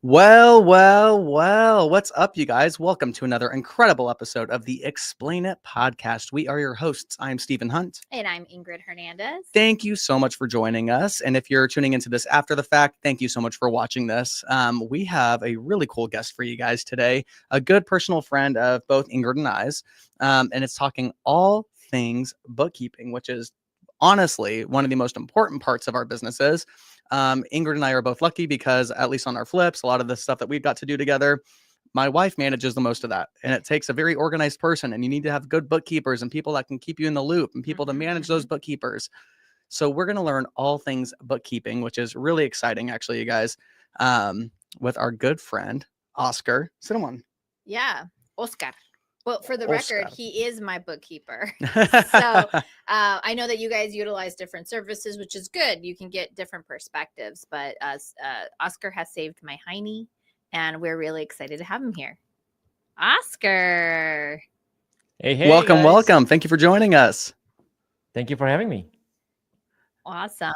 Well, what's up, you guys? Welcome to another incredible episode of the Explain It podcast. We are your hosts. I'm Stephen Hunt. And I'm Ingryd Hernandez. Thank you so much for joining us. And if you're tuning into this after the fact, thank you so much for watching this. We have a really cool guest for you guys today, a good personal friend of both Ingryd and I's. And it's talking all things bookkeeping, which is honestly one of the most important parts of our businesses. Ingryd and I are both lucky because, at least on our flips, a lot of the stuff that we've got to do together, my wife manages the most of that. And it takes a very organized person, and you need to have good bookkeepers and people that can keep you in the loop and people to manage those bookkeepers. So we're going to learn all things bookkeeping, which is really exciting, actually, you guys, with our good friend, Oscar Setiawan. Yeah, Oscar. Well, for the Oscar. record, he is my bookkeeper. So I know that you guys utilize different services, which is good. You can get different perspectives. But Oscar has saved my hiney, and we're really excited to have him here. Oscar. Hey, welcome, guys. welcome. Thank you for joining us. Thank you for having me. Awesome.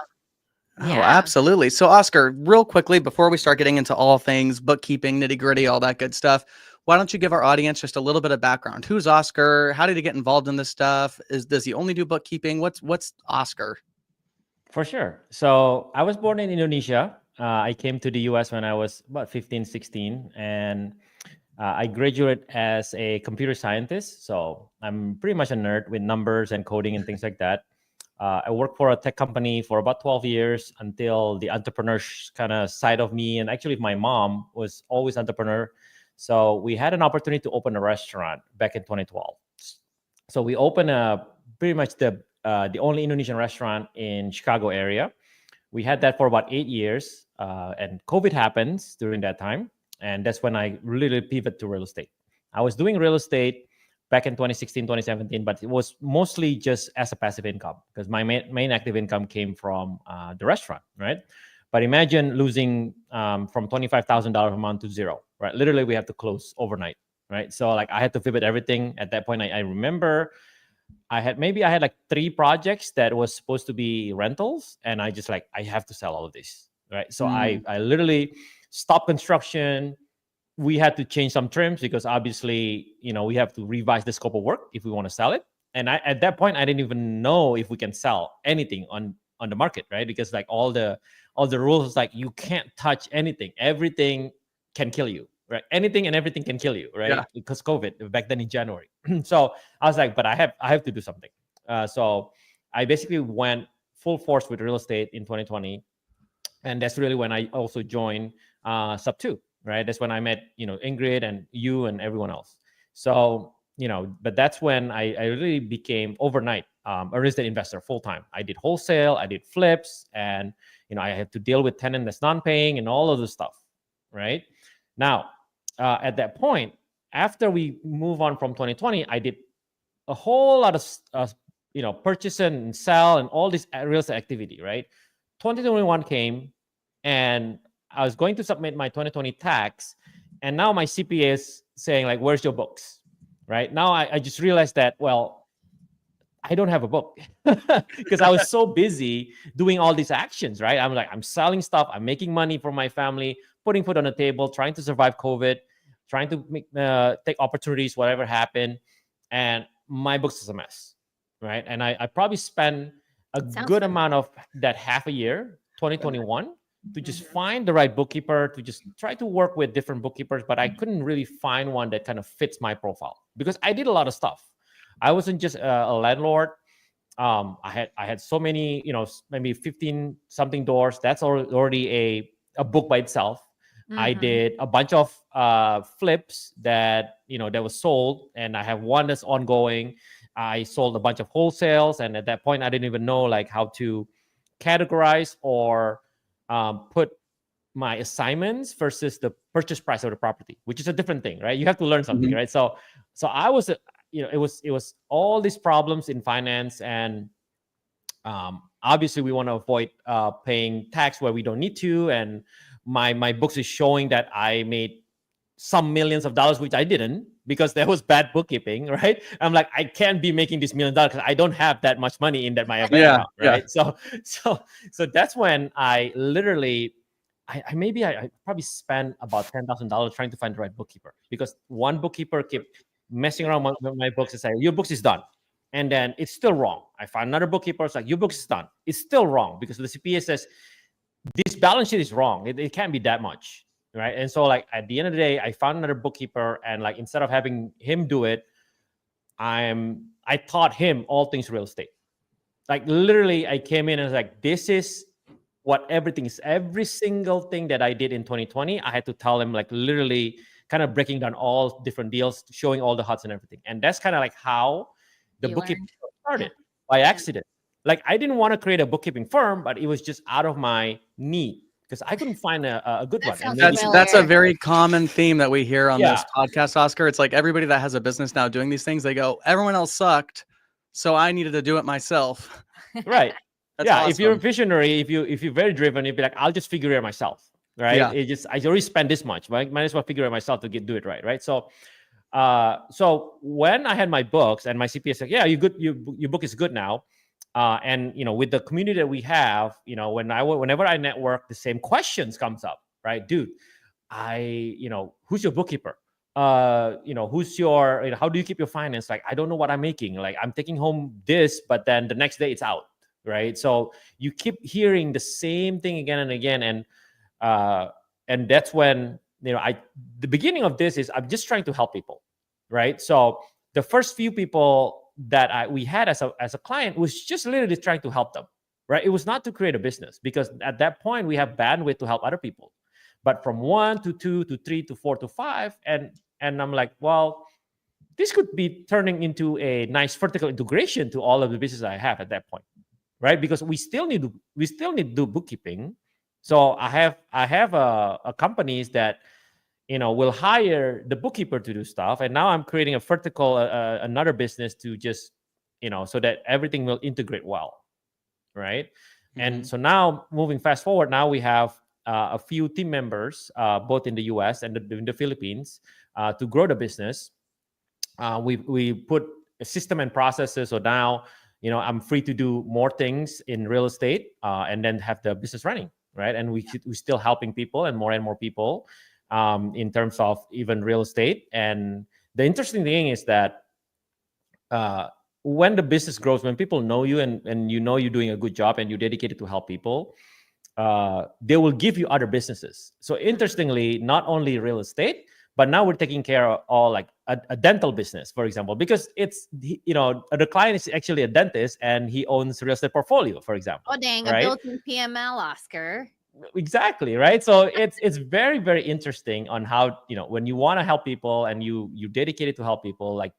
Oh, Yeah. absolutely. So, Oscar, real quickly, before we start getting into all things bookkeeping, nitty gritty, all that good stuff, why don't you give our audience just a little bit of background? Who's Oscar? How did he get involved in this stuff? Does he only do bookkeeping? What's Oscar? For sure. So I was born in Indonesia. I came to the US when I was about 15, 16, and I graduated as a computer scientist. So I'm pretty much a nerd with numbers and coding and things like that. I worked for a tech company for about 12 years until the entrepreneur kind of side of me. And actually, my mom was always entrepreneur. So we had an opportunity to open a restaurant back in 2012. So we opened pretty much the only Indonesian restaurant in Chicago area. We had that for about 8 years, and COVID happens during that time. And that's when I really pivoted to real estate. I was doing real estate back in 2016, 2017, but it was mostly just as a passive income because my main active income came from the restaurant, right? But imagine losing from $25,000 a month to zero, right? Literally, we have to close overnight, right? So like I had to pivot everything. At that point, I remember I had like 3 projects that was supposed to be rentals, and I just like I have to sell all of these, right? So I literally stopped construction. We had to change some trims because obviously, we have to revise the scope of work if we want to sell it. And at that point, I didn't even know if we can sell anything on the market, right? Because like all the rules, like you can't touch anything. Everything can kill you, right? Anything and everything can kill you, right? Yeah. Because COVID back then in January. So I was like, but I have to do something. So I basically went full force with real estate in 2020. And that's really when I also joined Sub 2, right? That's when I met, Ingryd and you and everyone else. So, but that's when I really became overnight a real estate investor full time. I did wholesale, I did flips, and, I had to deal with tenant that's non-paying and all of this stuff, right? Now, at that point, after we move on from 2020, I did a whole lot of, purchase and sell and all this real estate activity, right? 2021 came, and I was going to submit my 2020 tax, and now my CPA is saying like, "Where's your books?" Right now, I just realized that I don't have a book because I was so busy doing all these actions. Right, I'm selling stuff, I'm making money for my family, putting food on the table, trying to survive COVID, trying to take opportunities, whatever happened, and my books is a mess. Right, and I probably spent a good amount of that half a year, 2021, to just find the right bookkeeper, to just try to work with different bookkeepers, but I couldn't really find one that kind of fits my profile because I did a lot of stuff. I wasn't just a landlord. I had so many, maybe 15 something doors. That's already a book by itself. I did a bunch of flips that that was sold, and I have one that's ongoing. I sold a bunch of wholesales, and at that point, I didn't even know like how to categorize or put my assignments versus the purchase price of the property, which is a different thing, right? You have to learn something, right? So I was, it was all these problems in finance, and obviously we want to avoid paying tax where we don't need to, and my books is showing that I made some millions of dollars, which I didn't, because there was bad bookkeeping, right? I'm like, I can't be making this $1 million because I don't have that much money in my bank account, right? So that's when I literally I probably spent about $10,000 trying to find the right bookkeeper, because one bookkeeper kept messing around with my books and say, your books is done. And then it's still wrong. I found another bookkeeper. It's like, your books is done. It's still wrong because the CPA says this balance sheet is wrong. It can't be that much. Right. And so like at the end of the day, I found another bookkeeper, and like instead of having him do it, I taught him all things real estate. Like literally I came in and was like, this is what everything is. Every single thing that I did in 2020, I had to tell him, like literally kind of breaking down all different deals, showing all the huts and everything. And that's kind of like how the You bookkeeping learned. started Yeah. by accident. Like I didn't want to create a bookkeeping firm, but it was just out of my need because I couldn't find a good That one. And sounds maybe That's a familiar. very common theme that we hear on Yeah. this podcast, Oscar. It's like everybody that has a business now doing these things, they go, everyone else sucked, so I needed to do it myself. Right. That's Yeah. If you're a awesome. visionary, if you're very driven, you'd be like, I'll just figure it out myself. Right. Yeah. I already spent this much. Right? Might as well figure it out myself to do it right. Right. So so when I had my books and my CPA said, yeah, you good, your book is good now. And you know, with the community that we have, you know, whenever I network, the same questions comes up, right? Dude, who's your bookkeeper? Who's your, how do you keep your finance? Like, I don't know what I'm making. Like, I'm taking home this, but then the next day it's out, right? So you keep hearing the same thing again and again, and that's when, you know, the beginning of this is I'm just trying to help people, right? So the first few people that we had as a client was just literally trying to help them, right? It was not to create a business, because at that point we have bandwidth to help other people. But from 1 to 2 to 3 to 4 to 5, and I'm like, well, this could be turning into a nice vertical integration to all of the business I have at that point, right? Because we still need to do bookkeeping. So I have a companies that, you know, will hire the bookkeeper to do stuff, and now I'm creating a vertical another business to just, you know, so that everything will integrate well, right? Mm-hmm. And so now moving fast forward, now we have a few team members both in the US and in the Philippines to grow the business. We put a system and processes, so now, you know, I'm free to do more things in real estate and then have the business running, right? And we're still helping people and more people in terms of even real estate. And the interesting thing is that when the business grows, when people know you and you know you're doing a good job and you're dedicated to help people, they will give you other businesses. So interestingly, not only real estate, but now we're taking care of all, like a dental business, for example, because it's, you know, the client is actually a dentist and he owns real estate portfolio, for example. Oh dang, right? a built-in PML, Oscar. Exactly, right? So it's very, very interesting on how, you know, when you want to help people and you dedicated to help people, like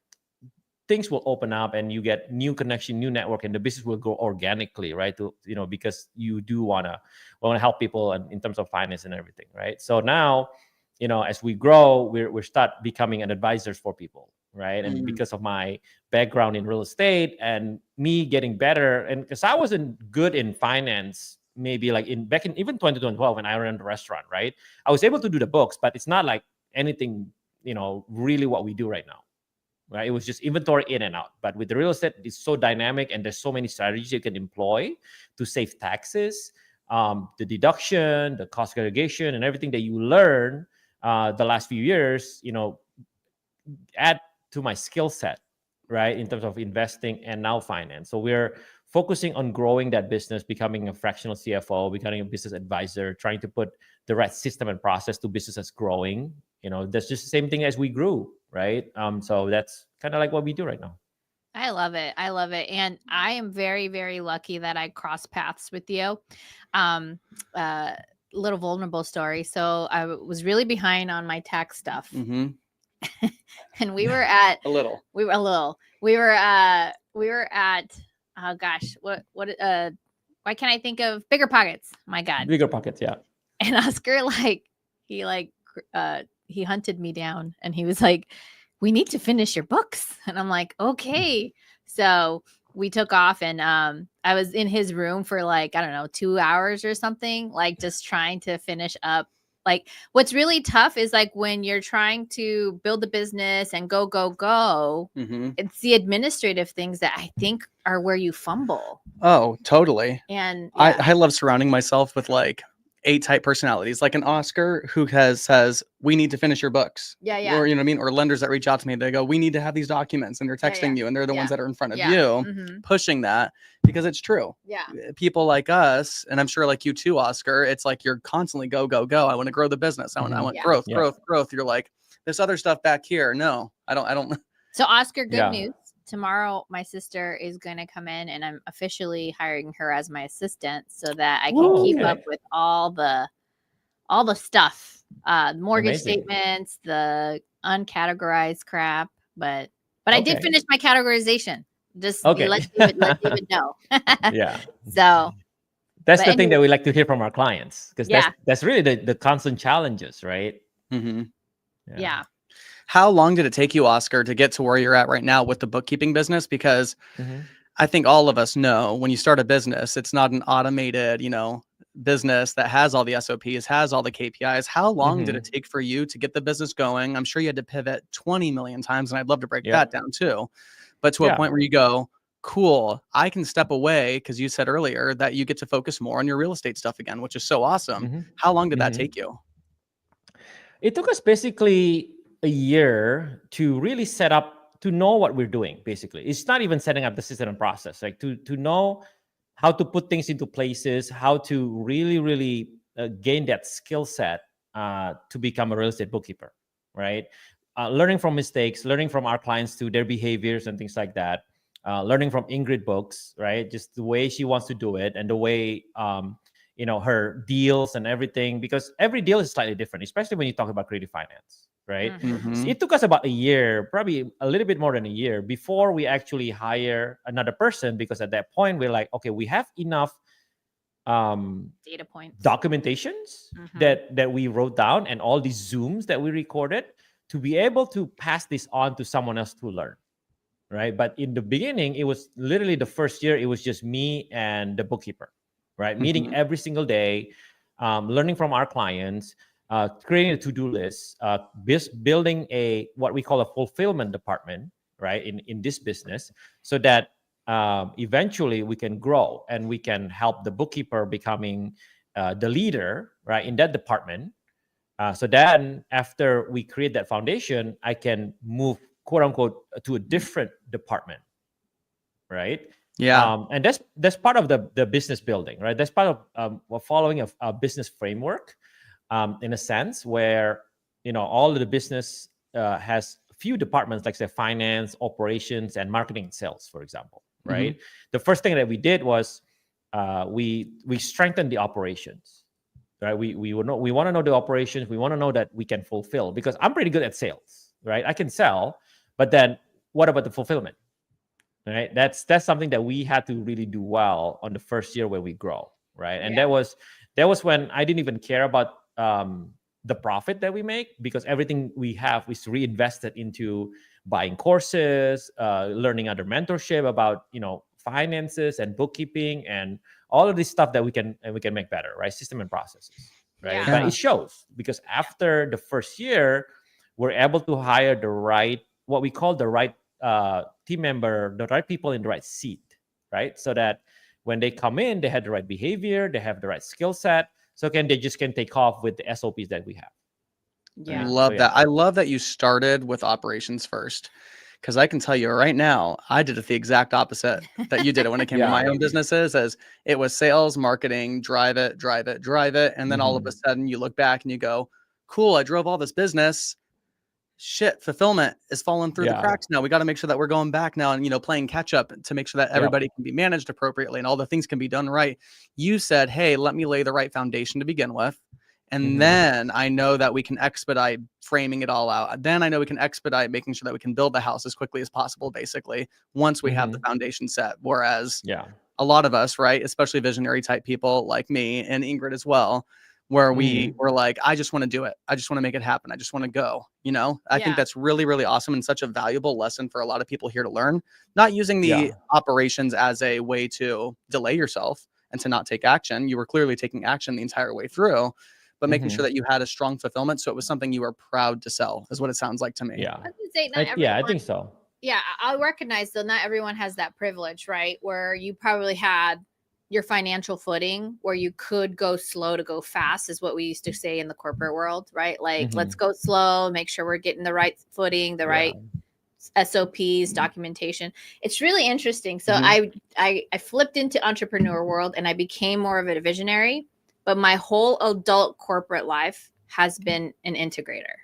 things will open up and you get new connection, new network, and the business will grow organically, right? To, you know, because you do want to help people and in terms of finance and everything, right? So now, you know, as we grow, we're start becoming an advisors for people, right? And because of my background in real estate and me getting better, and because I wasn't good in finance, maybe like back in even 2012 when I ran the restaurant, right? I was able to do the books, but it's not like anything, you know, really what we do right now. Right? It was just inventory in and out. But with the real estate, it's so dynamic and there's so many strategies you can employ to save taxes, the deduction, the cost aggregation, and everything that you learn the last few years, you know, add to my skill set, right? In terms of investing and now finance. So we're focusing on growing that business, becoming a fractional CFO, becoming a business advisor, trying to put the right system and process to businesses growing. You know, that's just the same thing as we grew, right? So that's kind of like what we do right now. I love it. I love it. And I am very, very lucky that I crossed paths with you. Little vulnerable story. So I was really behind on my tax stuff. Mm-hmm. And we were at a little. We were at oh gosh, what why can't I think of Bigger Pockets? My God. Bigger Pockets, yeah. And Oscar he hunted me down and he was like, we need to finish your books. And I'm like, okay. So we took off and I was in his room for like, I don't know, 2 hours or something, like just trying to finish up. Like what's really tough is like when you're trying to build a business and go, it's the administrative things that I think are where you fumble. Oh, totally. And I love surrounding myself with like A type personalities, like an Oscar who says, we need to finish your books. Yeah, yeah. Or, you know what I mean? Or lenders that reach out to me, they go, we need to have these documents, and they're Yeah, texting you, and they're the ones that are in front of Yeah. you, Mhm. pushing that because it's true. Yeah. People like us, and I'm sure like you too, Oscar, it's like you're constantly go, go, go. I want to grow the business. I want Yeah. growth, Yeah. growth, growth. You're like, this other stuff back here. No, I don't. So Oscar, good Yeah. news. Tomorrow, my sister is going to come in, and I'm officially hiring her as my assistant so that I can Oh, keep okay. up with all the stuff, mortgage Amazing. statements, the uncategorized crap. But I did Okay. finish my categorization. Just Okay. let David know. Yeah. So That's but the thing anyway, that we like to hear from our clients, because Yeah. that's really the constant challenges, right? Mhm. yeah. How long did it take you, Oscar, to get to where you're at right now with the bookkeeping business? Because Mhm. I think all of us know when you start a business, it's not an automated, business that has all the SOPs, has all the KPIs. How long did it Mhm. take for you to get the business going? I'm sure you had to pivot 20 million times, and I'd love to break Yeah. that down too. But to a Yeah. point where you go, cool, I can step away, because you said earlier that you get to focus more on your real estate stuff again, which is so awesome. Mhm. How long did that Mhm. take you? It took us basically a year to really set up, to know what we're doing. Basically, it's not even setting up the system and process, like to know how to put things into places, how to really gain that skill set to become a real estate bookkeeper, right? Learning from mistakes, learning from our clients to their behaviors and things like that. Learning from Ingryd books, right? Just the way she wants to do it, and the way her deals and everything, because every deal is slightly different, especially when you talk about creative finance, right? Mhm. So Mhm. it took us about a year, probably a little bit more than a year, before we actually hire another person, because at that point we're like, okay, we have enough Data points. documentations Mhm. that we wrote down, and all these Zooms that we recorded, to be able to pass this on to someone else to learn, right? But in the beginning, it was literally the first year, it was just me and the bookkeeper, right? Meeting Mhm. every single day, learning from our clients, creating a to-do list, building what we call a fulfillment department, right? In this business, so that eventually we can grow and we can help the bookkeeper becoming the leader, right, in that department. So then after we create that foundation, I can move, quote unquote, to a different department, right? Yeah. And that's part of the business building, right? That's part of following a business framework, in a sense, where all of the business has a few departments, like say finance, operations, and marketing and sales, for example, right? Mhm. The first thing that we did was we strengthened the operations, right? We want to know the operations. We want to know that we can fulfill, because I'm pretty good at sales, right? I can sell, but then what about the fulfillment, right? That's something that we had to really do well on the first year where we grow, right? And Yeah. that was when I didn't even care about the profit that we make, because everything we have is reinvested into buying courses, learning under mentorship about finances and bookkeeping and all of this stuff that we can make better, right? System and processes, right? Yeah. But Yeah. it shows, because after the first year, we're able to hire the right, what we call the right team member, the right people in the right seat, right? So that when they come in, they have the right behavior, they have the right skill set, so they just can take off with the SOPs that we have. Yeah. Right? Love So that. I love that you started with operations first, because I can tell you right now, I did it the exact opposite that you did it when it came to my Yeah. own businesses, as it was sales, marketing, drive it, drive it, drive it. And then all of a Mhm. sudden you look back and you go, cool, I drove all this business. Shit, fulfillment is falling through the Yeah. cracks now. We got to make sure that we're going back now and, playing catch up to make sure that Yep. everybody can be managed appropriately and all the things can be done right. You said, hey, let me lay the right foundation to begin with. And Mhm. then I know that we can expedite framing it all out. Then I know we can expedite making sure that we can build the house as quickly as possible, basically, once we have the Mhm. foundation set. Whereas Yeah. a lot of us, right, especially visionary type people like me and Ingryd as well, where we Mhm. were like, I just want to do it. I just want to make it happen. I just want to go. I think Yeah. that's really, really awesome and such a valuable lesson for a lot of people here to learn. Not using Yeah. the operations as a way to delay yourself and to not take action. You were clearly taking action the entire way through, but making sure Mhm. that you had a strong fulfillment. So it was something you were proud to sell, is what it sounds like to me. Yeah. I was gonna say not Yeah, I everyone. think so. Yeah, I recognize though not everyone has that privilege, right? Where you probably had, your financial footing where you could go slow to go fast is what we used to say in the corporate world, right? Like, let's go slow, make sure we're getting the right footing, the right SOPs, documentation. It's really interesting. So I flipped into entrepreneur world and I became more of a visionary, but my whole adult corporate life has been an integrator.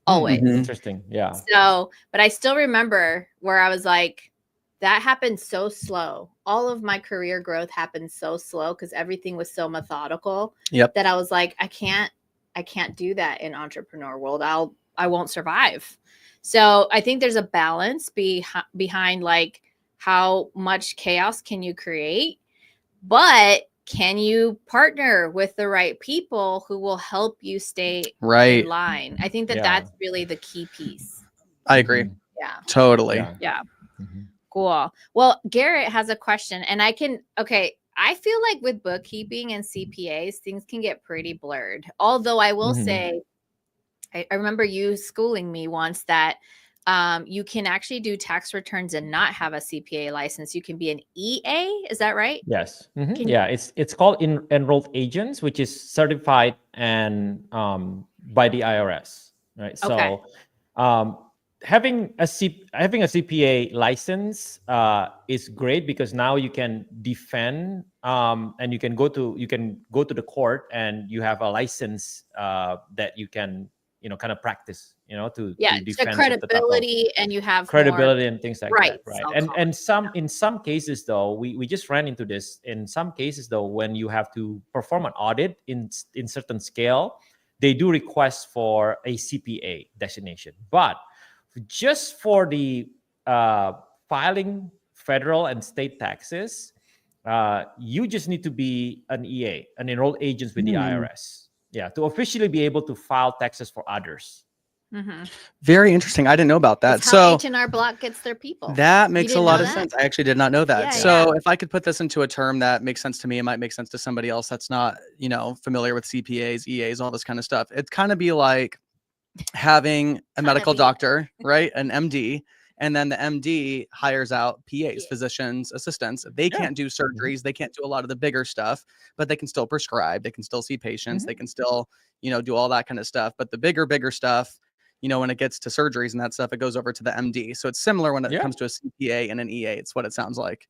Always. Interesting. Yeah. So, but I still remember where I was like, that happened so slow. All of my career growth happened so slow because everything was so methodical that I was like, I can't do that in entrepreneur world. I won't survive. So I think there's a balance behind like how much chaos can you create, but can you partner with the right people who will help you stay in line? I think that that's really the key piece. I agree. Yeah. Totally. Yeah. Cool. Well, Garrett has a question, and I feel like with bookkeeping and CPAs, things can get pretty blurred. Although I will say, I remember you schooling me once that you can actually do tax returns and not have a CPA license. You can be an EA. Is that right? Yes. Yeah. It's called enrolled agents, which is certified and by the IRS. Right. Okay. So having a CPA license is great because now you can defend and you can go to the court and you have a license that you can kind of practice to defend credibility and you have credibility more and things like rights, that, right? And in some cases though, we just ran into this. In some cases though, when you have to perform an audit in certain scale, they do request for a CPA designation, but just for the filing federal and state taxes, you just need to be an EA, an enrolled agent with the IRS. Yeah, to officially be able to file taxes for others. Very interesting. I didn't know about that. It's how H&R Block gets their people. That makes a lot of sense. I actually did not know that. Yeah, if I could put this into a term that makes sense to me, it might make sense to somebody else that's not, familiar with CPAs, EAs, all this kind of stuff. It'd kind of be like having a medical doctor, right? An MD. And then the MD hires out PAs, physicians, assistants. They can't do surgeries. They can't do a lot of the bigger stuff, but they can still prescribe. They can still see patients. They can still, do all that kind of stuff. But the bigger stuff, when it gets to surgeries and that stuff, it goes over to the MD. So it's similar when it comes to a CPA and an EA. It's what it sounds like.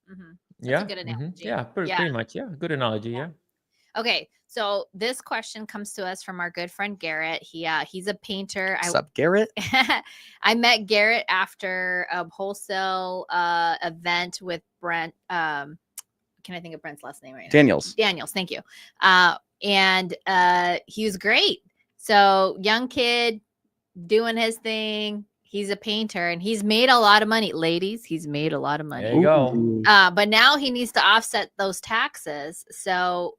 That's a good analogy. Yeah, pretty much. Yeah, good analogy. Yeah. Okay, so this question comes to us from our good friend Garrett. He's a painter. What's up, Garrett? I met Garrett after a wholesale event with Brent. Can I think of Brent's last name right now? Daniels, thank you. And he was great. So young kid doing his thing. He's a painter and he's made a lot of money. Ladies, he's made a lot of money. There you go. But now he needs to offset those taxes. So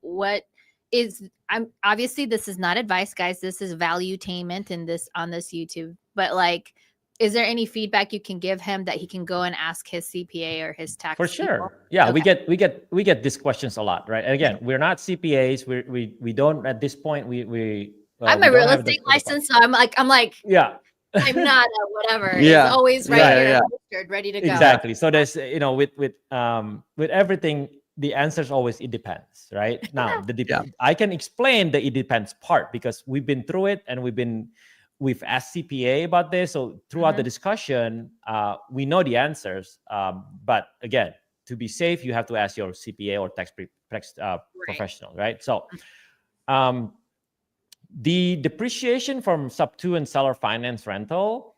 obviously this is not advice, guys. This is valuetainment on this YouTube. But like, is there any feedback you can give him that he can go and ask his CPA or his tax? For sure. people? Yeah, Okay. we get these questions a lot, right? And again, we're not CPAs. We don't at this point. I'm a real estate license, so I'm like, yeah. I'm not a whatever. Yeah. It's always ready to go. Exactly. So there's with everything, the answer is always it depends, right? Now I can explain the it depends part because we've been through it and we've asked CPA about this. So throughout the discussion, we know the answers. But again, to be safe, you have to ask your CPA or tax professional, right? So the depreciation from sub-2 and seller finance rental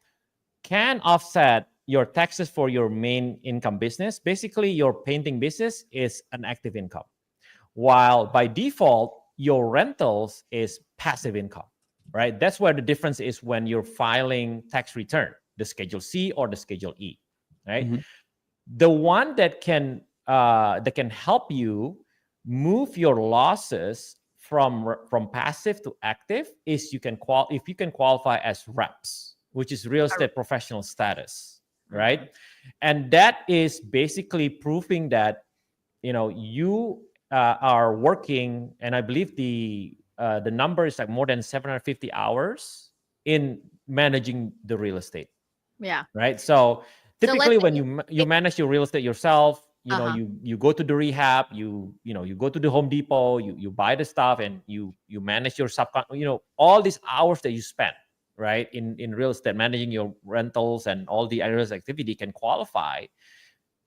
can offset your taxes for your main income business. Basically, your painting business is an active income, while by default, your rentals is passive income, right? That's where the difference is when you're filing tax return, the Schedule C or the Schedule E, right? The one that can help you move your losses from passive to active is if you can qualify as reps, which is real estate professional status, right? And that is basically proving that you are working, and I believe the number is like more than 750 hours in managing the real estate. Yeah. Right. So typically when you manage your real estate yourself, you go to the rehab, you go to the Home Depot, you buy the stuff, and you manage your all these hours that you spend, right, in real estate, managing your rentals and all the areas activity can qualify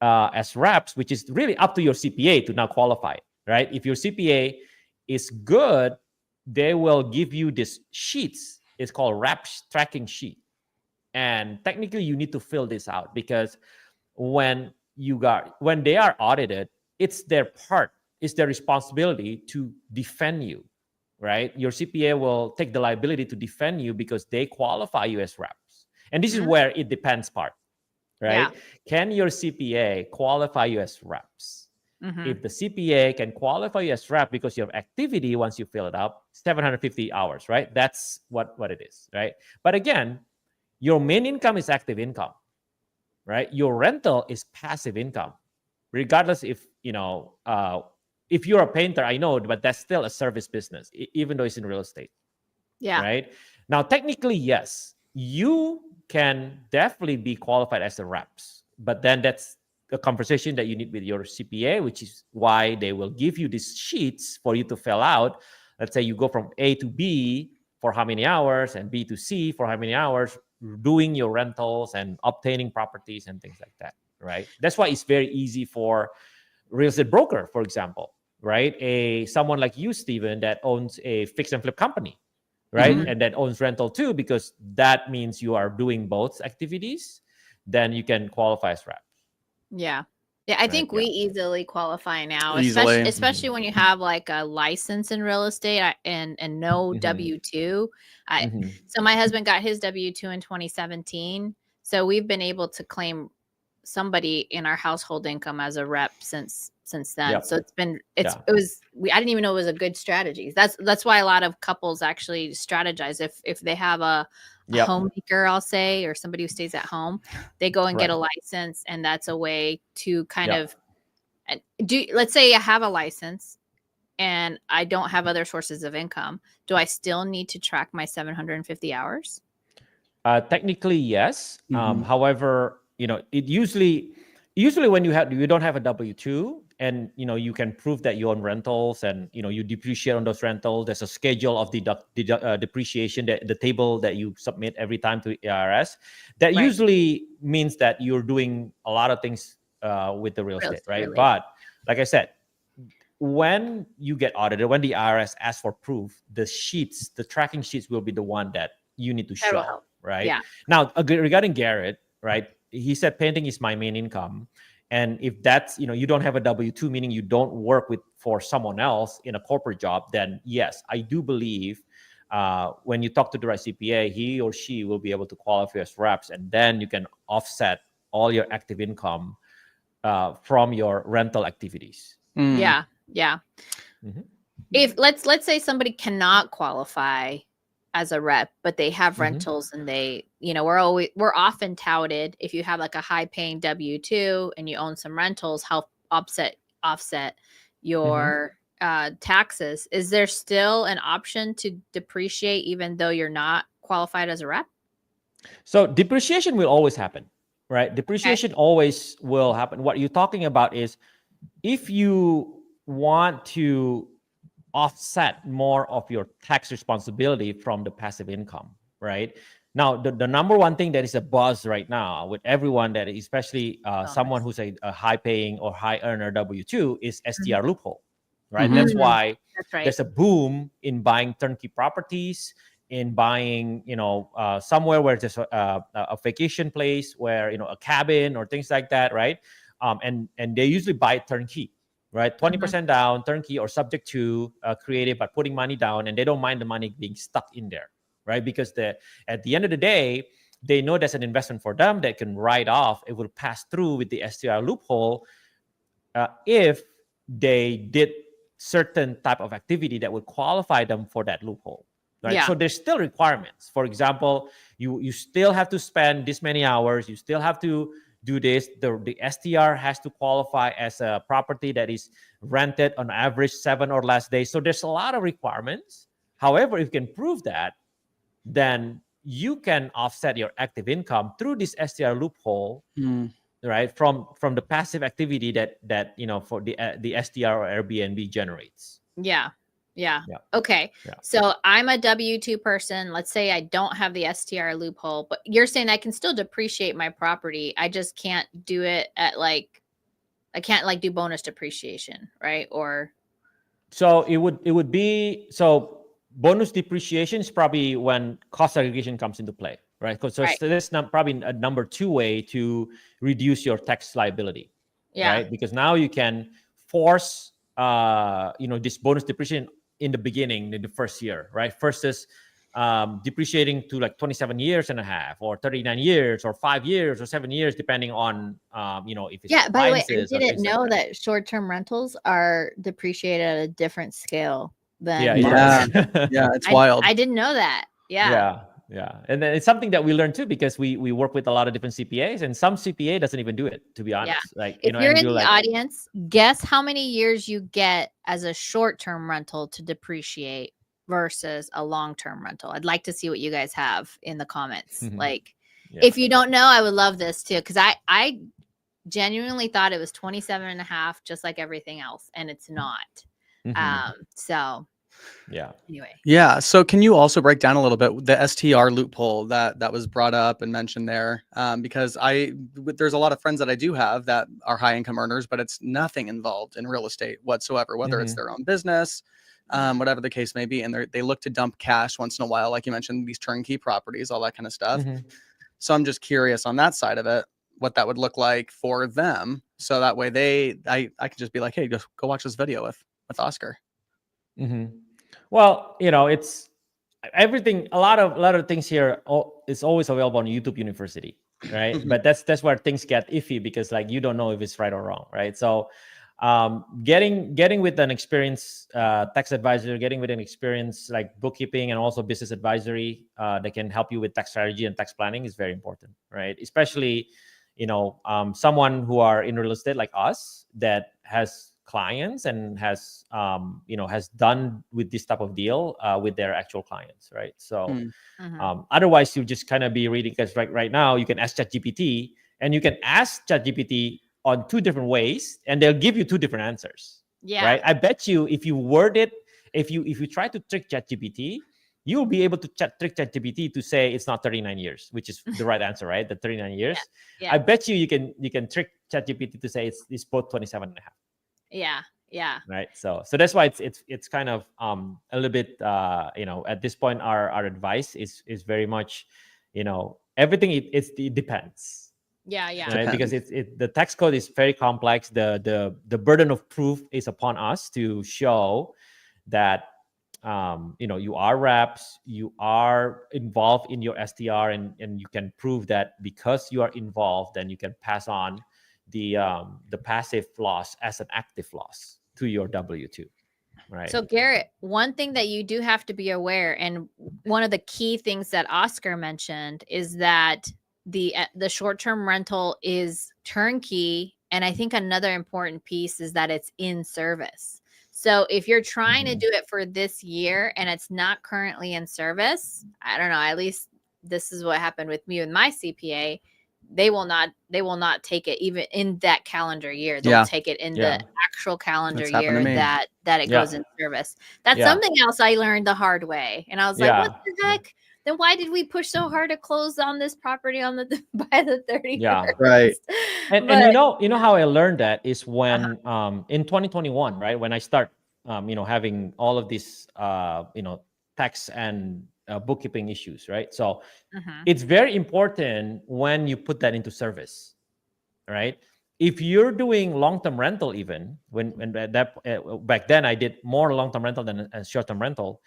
as reps, which is really up to your CPA to now qualify, right? If your CPA is good, they will give you this sheets. It's called reps tracking sheet. And technically you need to fill this out, because when they are audited, it's their responsibility to defend you, right? Your CPA will take the liability to defend you because they qualify you as reps. And this is where it depends part, right? Yeah. Can your CPA qualify you as reps? If the CPA can qualify you as rep because your activity, once you fill it up, 750 hours, right? That's what it is, right? But again, your main income is active income, right? Your rental is passive income, regardless if you're a painter, I know, but that's still a service business, even though it's in real estate. Yeah. Right. Now, technically, yes, you can definitely be qualified as a reps, but then that's a conversation that you need with your CPA, which is why they will give you these sheets for you to fill out. Let's say you go from A to B for how many hours, and B to C for how many hours, doing your rentals and obtaining properties and things like that, right? That's why it's very easy for real estate broker, for example, right? Someone like you, Steven, that owns a fix and flip company, right? And that owns rental too, because that means you are doing both activities, then you can qualify as reps. Yeah. Yeah, I think we easily qualify now, Easily. especially when you have like a license in real estate and no W-2. So my husband got his W-2 in 2017. So we've been able to claim somebody in our household income as a rep since then. Yep. So I didn't even know it was a good strategy. That's why a lot of couples actually strategize. If they have a homemaker, I'll say, or somebody who stays at home, they go and get a license, and that's a way to kind of let's say I have a license and I don't have other sources of income. Do I still need to track my 750 hours? Technically, yes. However, it usually when you don't have a W-2, and you can prove that you own rentals, and you depreciate on those rentals. There's a schedule of depreciation, the table that you submit every time to IRS. That usually means that you're doing a lot of things with the real estate, right? Really. But like I said, when you get audited, when the IRS asks for proof, the tracking sheets will be the one that you need to show, right? Yeah. Now, regarding Garrett, right? He said painting is my main income. And if that's, you don't have a W-2, meaning you don't work for someone else in a corporate job, then yes, I do believe when you talk to the right CPA, he or she will be able to qualify as reps, and then you can offset all your active income from your rental activities. Yeah. If let's say somebody cannot qualify as a rep, but they have rentals, and they, we're often touted, if you have like a high paying W-2 and you own some rentals, help offset your taxes. Is there still an option to depreciate even though you're not qualified as a rep? So depreciation will always happen, right? Depreciation always will happen. What you're talking about is if you want to offset more of your tax responsibility from the passive income, right? Now, the number one thing that is a buzz right now with everyone, that especially someone who's a high paying or high earner W-2, is STR loophole, right? That's why there's a boom in buying turnkey properties, in buying, somewhere where there's a vacation place, where, a cabin or things like that, right? And they usually buy turnkey, right? 20% down, turnkey, or subject to creative, but putting money down, and they don't mind the money being stuck in there, right? Because at the end of the day, they know that's an investment for them that can write off. It will pass through with the STR loophole if they did certain type of activity that would qualify them for that loophole, right? Yeah. So there's still requirements. For example, you still have to spend this many hours. You still have to do this. The STR has to qualify as a property that is rented on average 7 or less days. So there's a lot of requirements. However, if you can prove that, then you can offset your active income through this STR loophole right, from the passive activity that for the STR or Airbnb generates. Yeah. Yeah. Yeah. Okay. Yeah. So I'm a W-2 person. Let's say I don't have the STR loophole, but you're saying I can still depreciate my property. I just can't do it at like, I can't like do bonus depreciation, right? Or So it would be, so bonus depreciation is probably when cost aggregation comes into play, right? So right. that's probably a number two way to reduce your tax liability, Yeah. right? Because now you can force this bonus depreciation in the beginning, in the first year, right? Versus depreciating to like 27 years and a half, or 39 years, or 5 years, or 7 years, depending on if it's Yeah. By the way, I appliances or didn't things like know that. that short-term rentals are depreciated at a different scale Yeah, than it Yeah, bonus. is. yeah, it's I wild. I didn't know that. Yeah. Yeah, yeah, and then it's something that we learn too, because we work with a lot of different CPAs, and some CPA doesn't even do it, to be Yeah. honest. Like, If you're and in we're the like, audience, guess how many years you get as a short-term rental to depreciate versus a long-term rental. I'd like to see what you guys have in the comments. Like, yeah, if you don't know, I would love this too, because I genuinely thought it was 27 and a half, just like everything else, and it's not. So yeah. anyway. Yeah. So can you also break down a little bit the STR loophole that was brought up and mentioned there? Because there's a lot of friends that I do have that are high income earners, but it's nothing involved in real estate whatsoever, whether it's their own business, whatever the case may be, and they look to dump cash once in a while, like you mentioned, these turnkey properties, all that kind of stuff. So I'm just curious on that side of it, what that would look like for them, so that way I can just be like, hey, just go watch this video with Oscar. Well, it's everything. A lot of things here is always available on YouTube University, right? But that's where things get iffy, because like you don't know if it's right or wrong, right? So getting with an experienced tax advisor, getting with an experienced like bookkeeping and also business advisory that can help you with tax strategy and tax planning is very important, right? Especially someone who are in real estate like us, that has clients and has has done with this type of deal with their actual clients, right? So otherwise you just kind of be reading, because right now you can ask ChatGPT, and you can ask ChatGPT on two different ways, and they'll give you two different answers. Yeah. Right? I bet you if you word it, if you try to trick ChatGPT, you'll be able to trick ChatGPT to say it's not 39 years, which is the right answer, right? The 39 years. Yeah. I bet you can trick ChatGPT to say it's both 27 and a half. Yeah. Right. So that's why it's kind of a little bit at this point our advice is very much everything it depends. Yeah. Right? Because the tax code is very complex. The burden of proof is upon us to show that you are reps, you are involved in your STR, and you can prove that because you are involved, then you can pass on the passive loss as an active loss to your W-2. Right. So Garrett, one thing that you do have to be aware, and one of the key things that Oscar mentioned, is that the short-term rental is turnkey, and I think another important piece is that it's in service. So if you're trying to do it for this year and it's not currently in service, I don't know, at least this is what happened with me with my CPA. They will not take it even in that calendar year. They'll take it in the actual calendar year that it goes in service. That's something else I learned the hard way. And I was like, what the heck? Then why did we push so hard to close on this property on the by the 31st? Yeah. Right. And you know how I learned that is when in 2021, right? When I start having all of these tax and bookkeeping issues, right? So it's very important when you put that into service, right? If you're doing long-term rental, even when that back then I did more long-term rental than short-term rental.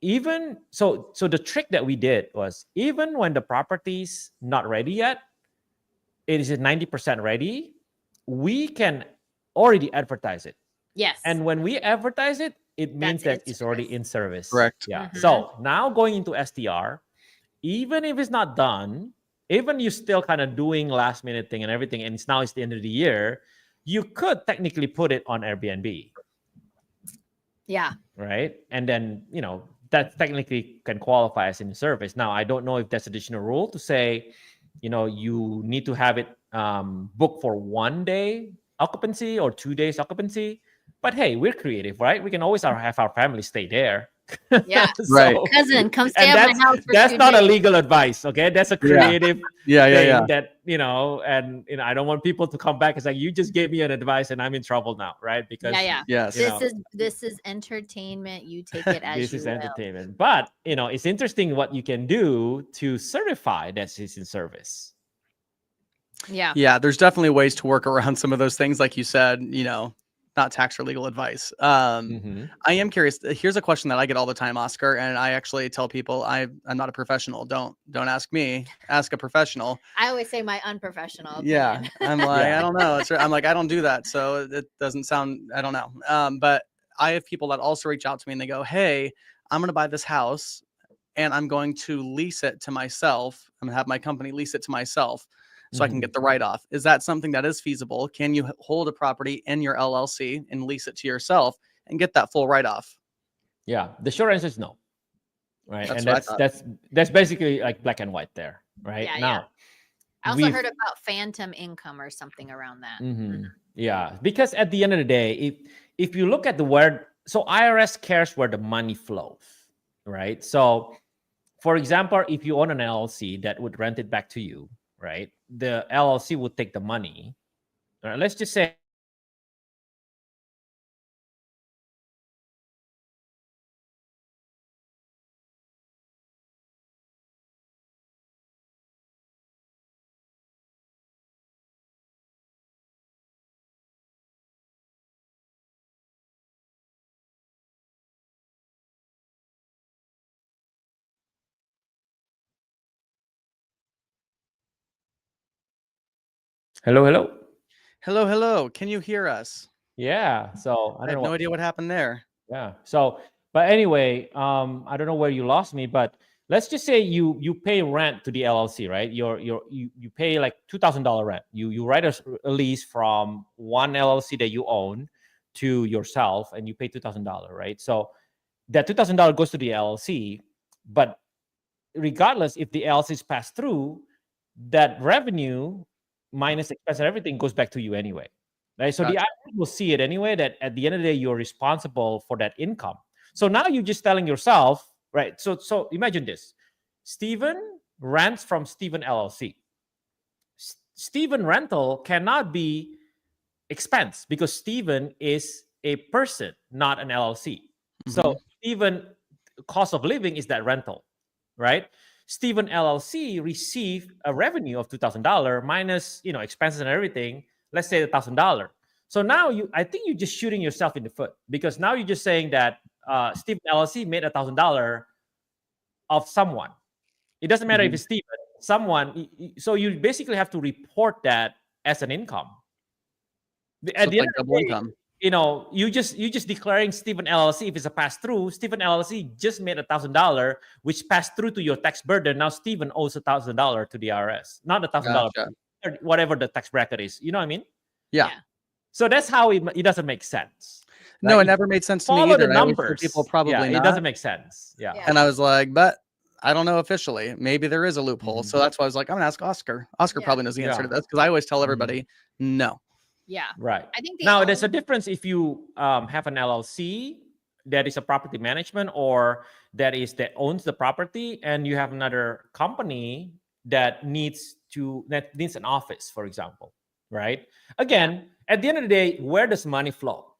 Even so the trick that we did was, even when the property's not ready yet, it is 90% ready, we can already advertise it. Yes. And when we advertise it, it means that it's already in service. Correct. Yeah. So now going into STR, even if it's not done, even you still kind of doing last minute thing and everything, and it's the end of the year, you could technically put it on Airbnb. Yeah. Right. And then, that technically can qualify as in service. Now, I don't know if that's additional rule to say, you need to have it book for 1 day occupancy or 2 days occupancy. But hey, we're creative, right? We can always have our family stay there. Yeah. Right. Cousin, come stay And at my house for that's 2 not a days. legal advice, okay? That's a Yeah. creative Yeah. thing Yeah. that, and I don't want people to come back. It's like, you just gave me an advice and I'm in trouble now, right? Because Yeah. Yes. This is entertainment. You take it as this you is will. entertainment. But it's interesting what you can do to certify that it's in service. Yeah. Yeah, there's definitely ways to work around some of those things, like you said, not tax or legal advice. Mhm. I am curious. Here's a question that I get all the time, Oscar, and I actually tell people I'm not a professional. Don't ask me. Ask a professional. I always say my unprofessional Yeah, opinion. I'm like, Yeah. I don't know. I'm like, I don't do that, so it doesn't sound. I don't know. But I have people that also reach out to me and they go, "Hey, I'm going to buy this house and I'm going to lease it to myself. I'm going to have my company lease it to myself so I can Mhm. get the write off." Is that something that is feasible? Can you hold a property in your LLC and lease it to yourself and get that full write off? Yeah. The short answer is no. Right. That's And what I thought. that's basically like black and white there. Right. Yeah. Now, I also we've heard about phantom income or something around that. yeah, because at the end of the day, if you look at the word, so IRS cares where the money flows, right? So, for example, if you own an LLC that would rent it back to you, right? The LLC would take the money. Let's just say hello, hello. Hello, hello. Can you hear us? Yeah. So I I don't have know no what. idea what happened there. Yeah. So, but anyway, I don't know where you lost me, but let's just say you pay rent to the LLC, right? You pay like $2,000 rent. You write a lease from one LLC that you own to yourself, and you pay $2,000, right? So that $2,000 goes to the LLC, but regardless if the LLC is passed through, that revenue minus expense and everything goes back to you anyway. Right. So the Gotcha. IRS will see it anyway, that at the end of the day, you're responsible for that income. So now you're just telling yourself, right? So imagine this. Stephen rents from Stephen LLC. Stephen rental cannot be expense because Stephen is a person, not an LLC. So Mhm. Stephen cost of living is that rental, right? Stephen LLC received a revenue of $2,000 minus expenses and everything. Let's say $1,000. So now I think you're just shooting yourself in the foot, because now you're just saying that Stephen LLC made $1,000 of someone. It doesn't matter if Mhm. it's Stephen, someone. So you basically have to report that as an income. So At it's the end like of double the day, income. you just declaring Stephen LLC, if it's a pass through, Stephen LLC just made $1,000, which passed through to your tax burden. Now Stephen owes $1,000 to the IRS, not $1,000, Gotcha. whatever the tax bracket is. You know what I mean? Yeah. So that's how it doesn't make sense, No, right? it If never made sense to me follow the either. I always tell people numbers, yeah, probably it not. doesn't make sense. Yeah. Yeah. And I was like, but I don't know officially. Maybe there is a loophole. Mhm. So that's why I was like, I'm gonna ask Oscar. Oscar Yeah. probably knows the answer Yeah. to this because I always tell Mhm. everybody no. Yeah. Right. I think the Now, there's a only difference if you have an LLC that is a property management, or that owns the property, and you have another company that needs an office, for example, right? Again, at the end of the day, where does money flow?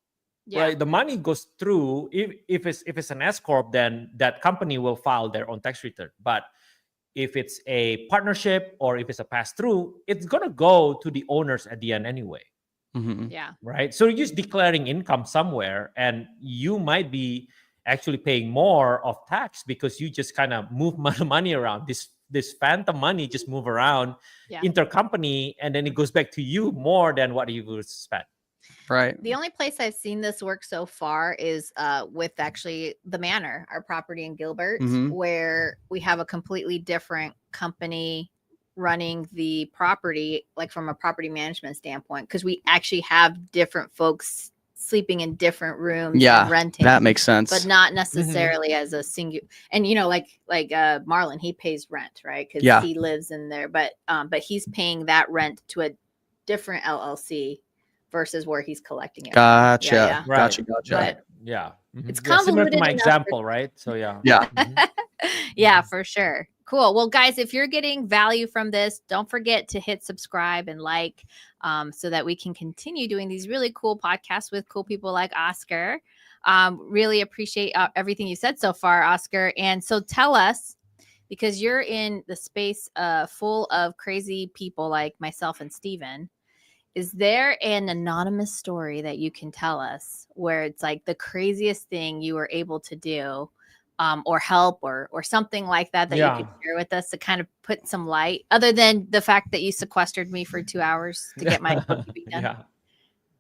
yeah. Right, the money goes through. If it's an S corp, then that company will file their own tax return. But if it's a partnership or if it's a pass through, it's gonna go to the owners at the end anyway. Mhm. Yeah. Right? So you're just declaring income somewhere, and you might be actually paying more of tax because you just kind of move money around. This phantom money just move around Yeah. intercompany, and then it goes back to you more than what you would spend. Right. The only place I've seen this work so far is with actually the Manor, our property in Gilbert, Mhm. where we have a completely different company running the property, like from a property management standpoint, because we actually have different folks sleeping in different rooms Yeah, and renting. that makes sense. But not necessarily as a singular. And like Marlon, he pays rent, right? Because he lives in there, but he's paying that rent to a different LLC versus where he's collecting it. Gotcha. Yeah. Right. Gotcha. Right. Yeah. It's similar to convoluted my enough example, right? So yeah. Yeah. Yeah, for sure. Cool. Well, guys, if you're getting value from this, don't forget to hit subscribe and like, so that we can continue doing these really cool podcasts with cool people like Oscar. Really appreciate everything you said so far, Oscar. And so tell us, because you're in the space full of crazy people like myself and Steven, is there an anonymous story that you can tell us where it's like the craziest thing you were able to do, or help or something like that you could share with us to kind of put some light, other than the fact that you sequestered me for 2 hours to get my bookkeeping done?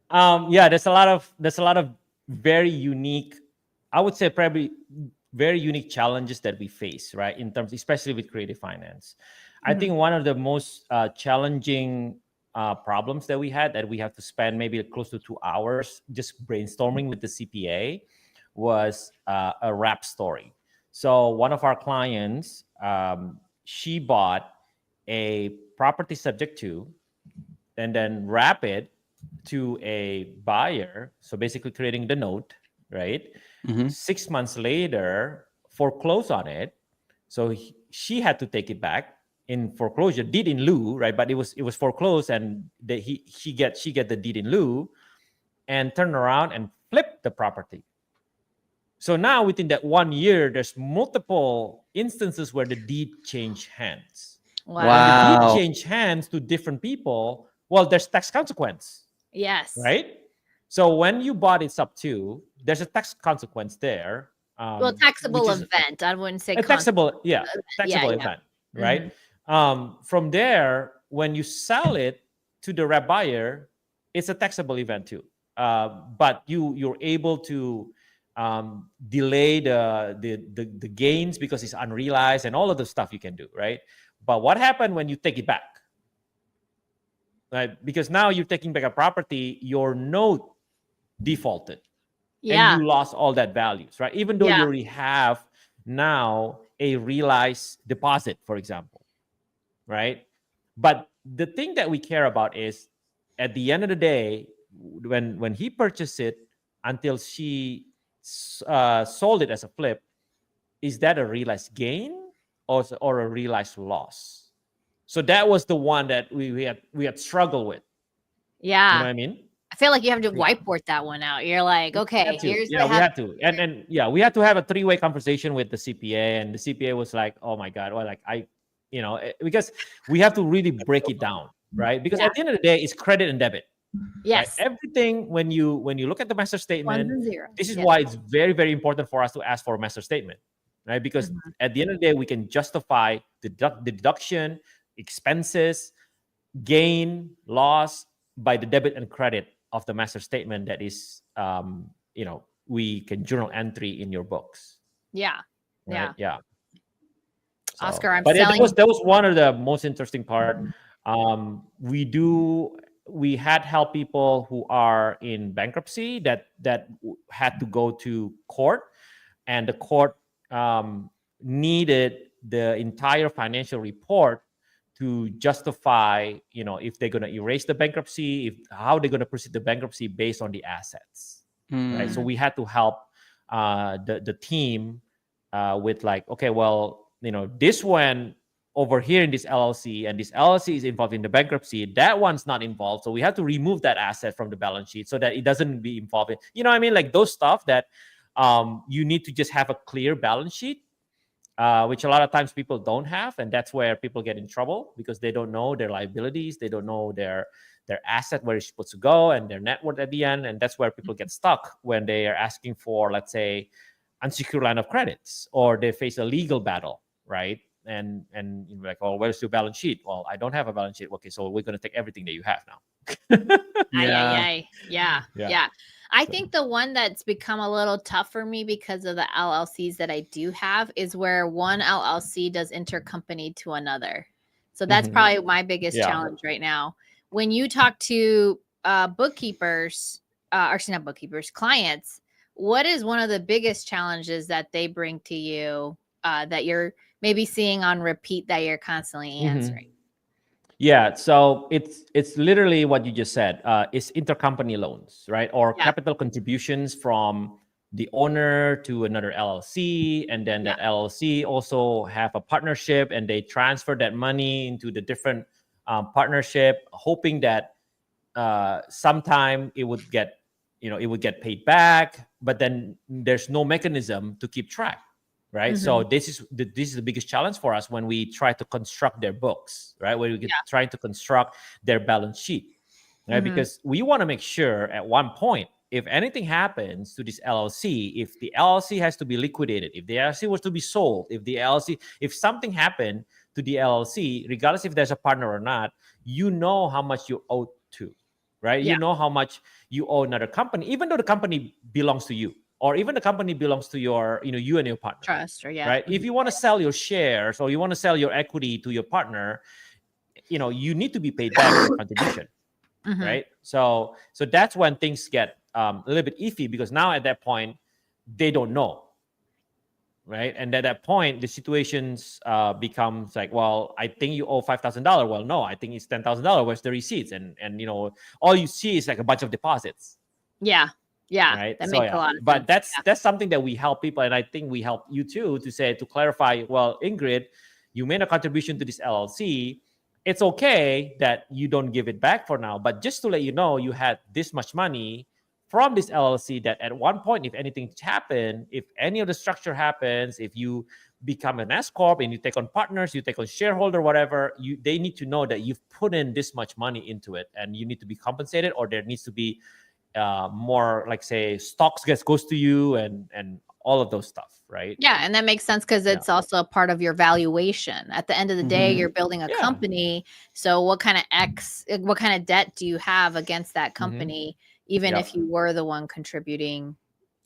There's a lot of very unique, I would say probably very unique challenges that we face, right? In terms, especially with creative finance. I think one of the most challenging problems that we had, that we have to spend maybe close to 2 hours just brainstorming with the CPA, was a wrap story. So one of our clients, she bought a property subject to, and then wrap it to a buyer. So basically creating the note, right? 6 months later, foreclose on it. So she had to take it back in foreclosure, deed in lieu, right? But it was foreclosed, and she get the deed in lieu, and turn around and flip the property. So now within that 1 year, there's multiple instances where the deed changed hands. Wow. When the deed changed hands to different people, well, there's tax consequence. Yes. Right? So when you bought it sub to, there's a tax consequence there. Well, taxable event. I wouldn't say a taxable event, right? From there, when you sell it to the rep buyer, it's a taxable event too. But you're able to delay the gains because it's unrealized and all of the stuff you can do, right? But what happened when you take it back? Right? Because now you're taking back a property, your note defaulted. Yeah. And you lost all that values, right? Even though you already have now a realized deposit, for example, right? But the thing that we care about is, at the end of the day, when he purchased it until she sold it as a flip, is that a realized gain or a realized loss? So that was the one that we had struggled with. Yeah. You know what I mean? I feel like you have to whiteboard that one out. You're like, okay, here's we had to. And we had to have a 3-way conversation with the CPA, and the CPA was like, oh my God, well, like because we have to really break it down, right? Because at the end of the day, it's credit and debit. Yes. Right? Everything, when you look at the master statement, this is Yes. why it's very, very important for us to ask for a master statement, right? Because at the end of the day, we can justify the deduction, expenses, gain, loss by the debit and credit of the master statement that is, we can journal entry in your books. Yeah. Right? Yeah. So, Oscar, I'm but selling. that was one of the most interesting part. We had helped people who are in bankruptcy that had to go to court, and the court needed the entire financial report to justify, if they're going to erase the bankruptcy, how they're going to proceed the bankruptcy based on the assets, right? So we had to help the team with like, okay, well, this one over here in this LLC, and this LLC is involved in the bankruptcy, that one's not involved, so we have to remove that asset from the balance sheet so that it doesn't be involved in, what I mean, like those stuff that you need to just have a clear balance sheet. Which a lot of times people don't have, and that's where people get in trouble, because they don't know their liabilities, they don't know their asset, where it's supposed to go, and their net worth at the end, and that's where people get stuck when they are asking for, let's say, unsecured line of credits, or they face a legal battle, right? And you're like, oh, where's your balance sheet? Well, I don't have a balance sheet. Okay, so we're going to take everything that you have now. Yeah. I think the one that's become a little tough for me because of the LLCs that I do have is where one LLC does intercompany to another. So that's probably my biggest challenge right now. When you talk to bookkeepers, actually not bookkeepers, clients, what is one of the biggest challenges that they bring to you that you're maybe seeing on repeat that you're constantly answering? Yeah, so it's literally what you just said. It's intercompany loans, right? Or Yeah. capital contributions from the owner to another LLC, and then Yeah. that LLC also have a partnership, and they transfer that money into the different partnership, hoping that sometime it would get, it would get paid back, but then there's no mechanism to keep track, right? So this is the biggest challenge for us when we try to construct their books, right? When we get trying to construct their balance sheet, right? Because we want to make sure at one point, if anything happens to this LLC, if the LLC has to be liquidated, if the LLC was to be sold, if something happened to the LLC, regardless if there's a partner or not, you know how much you owe to, right? Yeah. You know how much you owe another company, even though the company belongs to you, or even the company belongs to your, you and your partner. Trust, or Right? If you want to sell your shares or you want to sell your equity to your partner, you need to be paid back your contribution. Right? So that's when things get a little bit iffy, because now at that point they don't know. Right? And at that point the situations becomes like, well, I think you owe $5,000. Well, no, I think it's $10,000. Where's the receipts? And all you see is like a bunch of deposits. Yeah. Right. That makes a lot of but sense. that's something that we help people, and I think we help you too, to clarify. Well, Ingryd, you made a contribution to this LLC. It's okay that you don't give it back for now, but just to let you know, you had this much money from this LLC that at one point, if anything happened, if any of the structure happens, if you become an S corp and you take on partners, you take on shareholder, whatever, they need to know that you've put in this much money into it, and you need to be compensated, or there needs to be more, like, say, stocks goes to you, and all of those stuff, right? Yeah, and that makes sense because it's also a part of your valuation. At the end of the day, you're building a company. So what kind of debt do you have against that company, even if you were the one contributing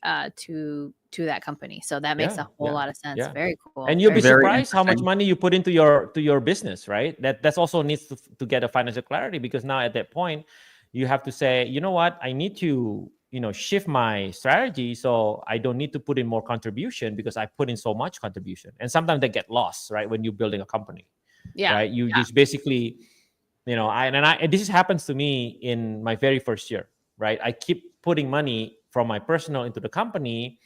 to that company? So that makes a whole lot of sense. Very cool. And you'll be Very surprised how much money you put into your business, right? That's also needs to get a financial clarity, because now at that point you have to say, you know what, I need to shift my strategy, so I don't need to put in more contribution because I put in so much contribution. And sometimes they get lost, right, when you're building a company. Right? You just basically, and this happens to me in my very first year, right? I keep putting money from my personal into the company,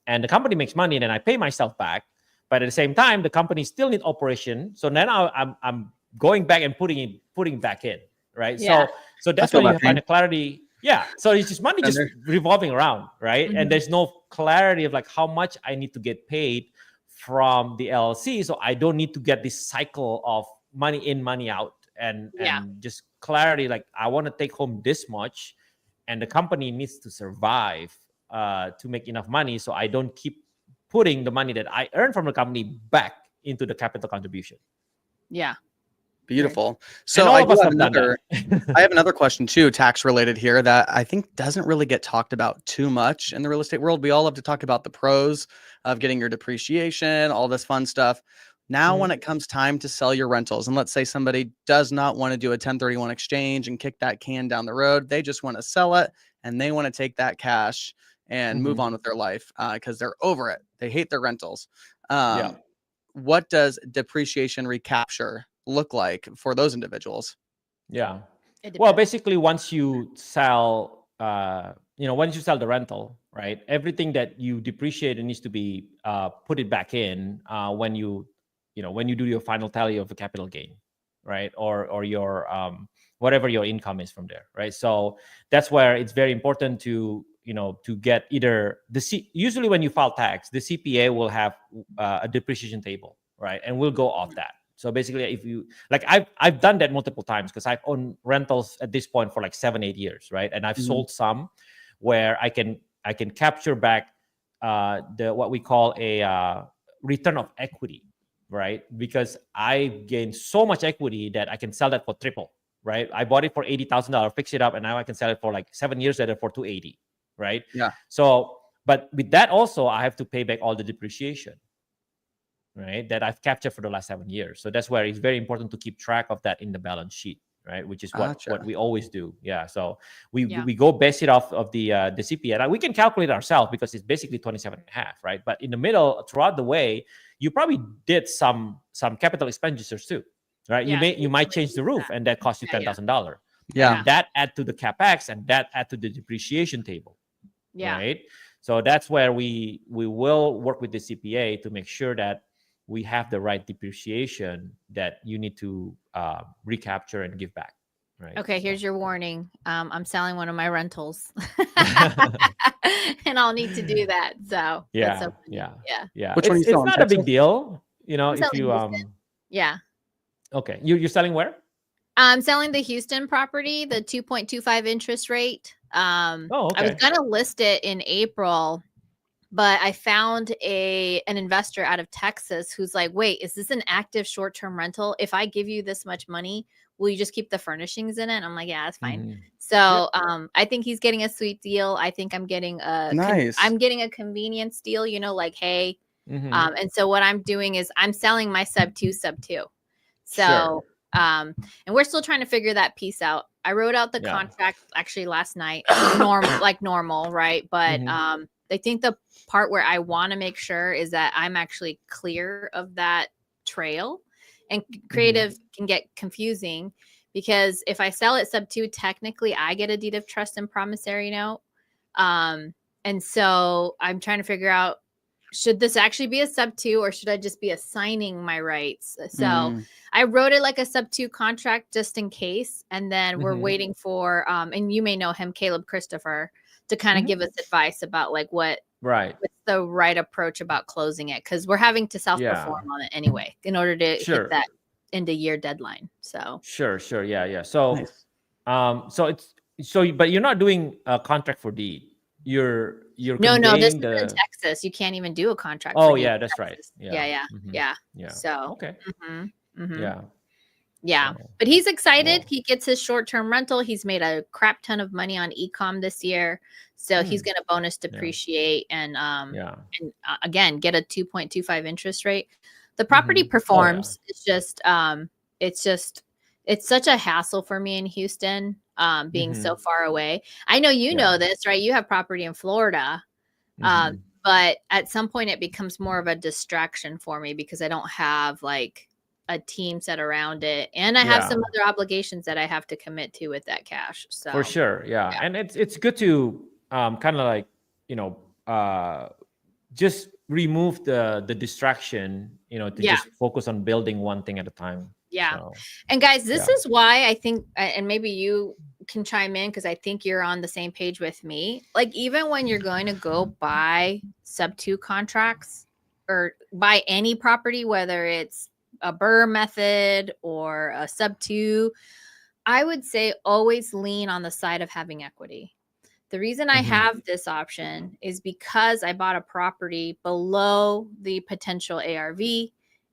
and the company makes money, and then I pay myself back. But at the same time, the company still needs operation, so then I'm going back and putting back in, right? So that's when you find a clarity. Yeah. So it's just money just revolving around, right? And there's no clarity of like how much I need to get paid from the LLC, so I don't need to get this cycle of money in, money out, and just clarity, like I want to take home this much, and the company needs to survive to make enough money, so I don't keep putting the money that I earn from the company back into the capital contribution. Yeah. Beautiful. So I have another question too, tax related here, that I think doesn't really get talked about too much in the real estate world. We all love to talk about the pros of getting your depreciation, all this fun stuff. Now, when it comes time to sell your rentals, and let's say somebody does not want to do a 1031 exchange and kick that can down the road, they just want to sell it and they want to take that cash and move on with their life because they're over it. They hate their rentals. What does depreciation recapture look like for those individuals? Yeah. Well, basically, once you sell, once you sell the rental, right, everything that you depreciate needs to be put it back in when you do your final tally of the capital gain, right, or your whatever your income is from there, right? So that's where it's very important to get either usually when you file tax, the CPA will have a depreciation table, right, and we'll go off that. So basically, if you like, I've done that multiple times because I've owned rentals at this point for like 7-8 years, right? And I've sold some where I can capture back the what we call a return of equity, right? Because I gained so much equity that I can sell that for triple, right? I bought it for $80,000, fix it up, and now I can sell it for like 7 years later for $280,000, right? Yeah. So, but with that also, I have to pay back all the depreciation, right, that I've captured for the last 7 years. So that's where it's very important to keep track of that in the balance sheet, right? Which is Gotcha. what we always do. Yeah. So we Yeah. we go base it off of the CPA. And we can calculate ourselves because it's basically 27.5, right? But in the middle, throughout the way, you probably did some capital expenditures too, right? Yeah, You might change the roof, that. and that costs you Yeah, yeah. $10,000. Yeah. And that add to the capex, and that add to the depreciation table. Yeah. Right. So that's where we will work with the CPA to make sure that we have the right depreciation that you need to recapture and give back. Right. Okay, here's your warning. I'm selling one of my rentals, and I'll need to do that. So that's so funny. Yeah. Which one are you It's selling, not a big Texas? deal, you know, I'm if selling you Houston. Yeah. Okay, you're selling where? I'm selling the Houston property, the 2.25 interest rate. Oh, I was okay. gonna list it in April, but I found an investor out of Texas who's like, wait, is this an active short-term rental? If I give you this much money, will you just keep the furnishings in it? And I'm like, yeah, that's fine. Mhm. So I think he's getting a sweet deal. I think I'm getting Nice. I'm getting a convenience deal, you know, like, hey. Mhm. And so what I'm doing is I'm selling my sub two. So Sure. and we're still trying to figure that piece out. I wrote out the Yeah. contract actually last night, normal, right? But Mhm. I think the part where I want to make sure is that I'm actually clear of that trail. And creative can get confusing because if I sell it sub two, technically I get a deed of trust and promissory note. And so I'm trying to figure out, should this actually be a sub two or should I just be assigning my rights? So I wrote it like a sub two contract just in case. And then we're Mhm. waiting for, and you may know him, Caleb Christopher, to kind of give us advice about like what's the right approach about closing it. Cause we're having to self-perform on it anyway, in order to hit that end of year deadline. So Sure. Yeah. So, Nice. but you're not doing a contract for deed. You're no, this conveying is in Texas. You can't even do a contract. Oh for deed yeah, in that's right. Texas. Yeah. Yeah. So, Okay. Yeah. So, But he's excited. cool. He gets his short-term rental. He's made a crap ton of money on e-com this year. So he's going to bonus depreciate and again, get a 2.25 interest rate. The property performs. It's just it's such a hassle for me in Houston, being so far away. I know you know this, right? You have property in Florida. But at some point it becomes more of a distraction for me because I don't have like a team set around it, and I have some other obligations that I have to commit to with that cash. So for sure, and it's good to kind of like, you know, just remove the distraction, you know, to just focus on building one thing at a time. So, and guys, this is why I think, and maybe you can chime in because I think you're on the same page with me. Like, even when you're going to go buy sub two contracts or buy any property, whether it's a BRRRR method or a sub two, I would say always lean on the side of having equity. The reason I have this option is because I bought a property below the potential ARV.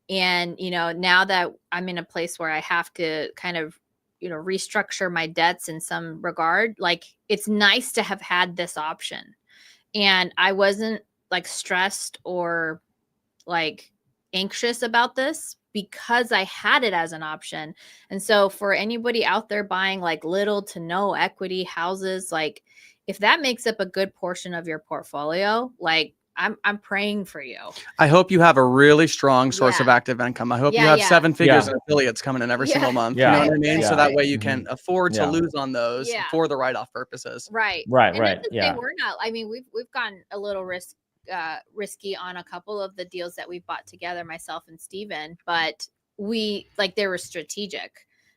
And, you know, now that I'm in a place where I have to kind of, you know, restructure my debts in some regard, like, it's nice to have had this option. And I wasn't like stressed or like anxious about this because I had it as an option. And so for anybody out there buying like little to no equity houses, like, if that makes up a good portion of your portfolio, like, I'm praying for you. I hope you have a really strong source of active income. I hope you have 7 figures in affiliates coming in every single month. You know what I mean? So that way you can afford to lose on those for the write-off purposes. Right. Right. And to say we're not, I mean, we've gotten a little risky on a couple of the deals that we've bought together, myself and Steven, but they were strategic,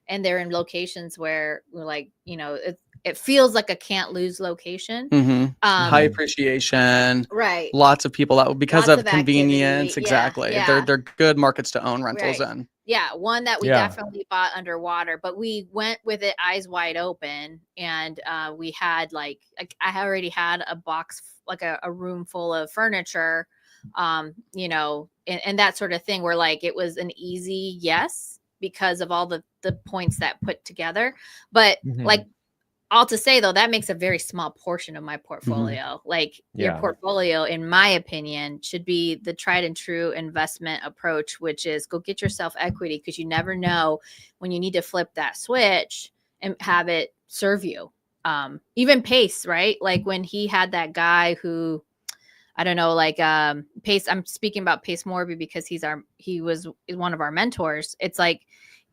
and they're in locations where we're like, you know, it feels like a can't lose location. High appreciation, right? Lots of people out because Lots of convenience. activity. Exactly. Yeah. They're good markets to own rentals in. Yeah, one that we definitely bought underwater, but we went with it eyes wide open, and we had like I already had a box, like a room full of furniture, you know, and that sort of thing, where like it was an easy yes because of all the points that put together. But like, all to say though, that makes a very small portion of my portfolio. Like your Yeah. portfolio, in my opinion, should be the tried and true investment approach, which is go get yourself equity, because you never know when you need to flip that switch and have it serve you. Even Pace, right? Like when he had that guy who, I don't know, like Pace. I'm speaking about Pace Morby because he was one of our mentors. It's like,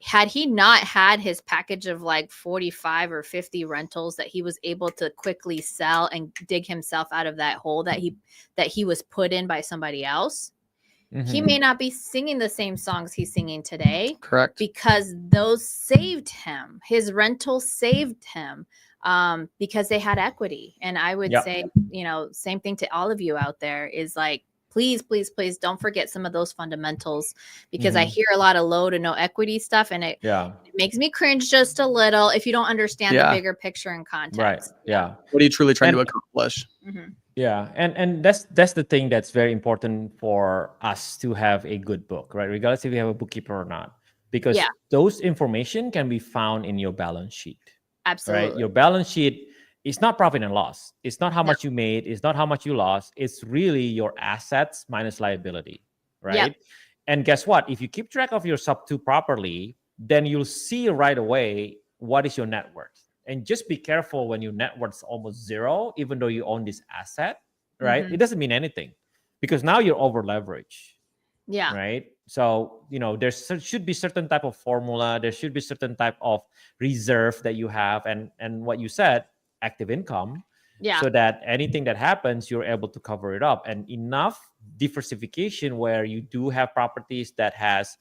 had he not had his package of like 45 or 50 rentals that he was able to quickly sell and dig himself out of that hole that he was put in by somebody else, he may not be singing the same songs he's singing today. Correct. Because those saved him. His rentals saved him because they had equity. And I would say, same thing to all of you out there is like, please, please, please don't forget some of those fundamentals, because I hear a lot of low to no equity stuff, and it makes me cringe just a little if you don't understand the bigger picture and context. Right. Yeah. What are you truly trying to accomplish? Yeah, and that's the thing that's very important for us to have a good book, right? Regardless if you have a bookkeeper or not, because those information can be found in your balance sheet. Absolutely. Right? Your balance sheet is not profit and loss. It's not how much you made. It's not how much you lost. It's really your assets minus liability, right? Yep. And guess what? If you keep track of your sub two properly, then you'll see right away what is your net worth. And just be careful when your net worth is almost zero, even though you own this asset, right? It doesn't mean anything because now you're over leveraged. Yeah. Right. So, there should be certain type of formula. There should be certain type of reserve that you have. And what you said, active income. Yeah. So that anything that happens, you're able to cover it up, and enough diversification where you do have properties that has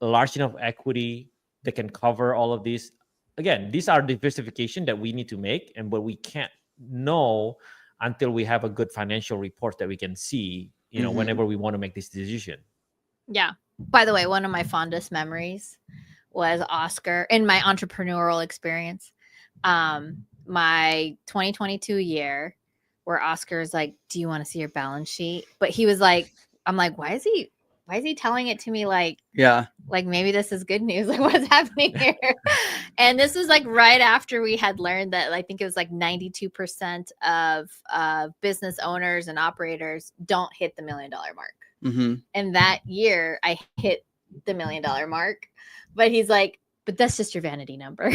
a large enough equity that can cover all of these. Again, these are diversification that we need to make, but we can't know until we have a good financial report that we can see, whenever we want to make this decision. Yeah. By the way, one of my fondest memories was Oscar in my entrepreneurial experience. My 2022 year, where Oscar's like, "Do you want to see your balance sheet?" But he was like, I'm like, why is he telling it to me like maybe this is good news? Like, what's happening here? And this was like right after we had learned that I think it was like 92% of business owners and operators don't hit the $1 million mark. And that year I hit the $1 million mark, but he's like, but that's just your vanity number.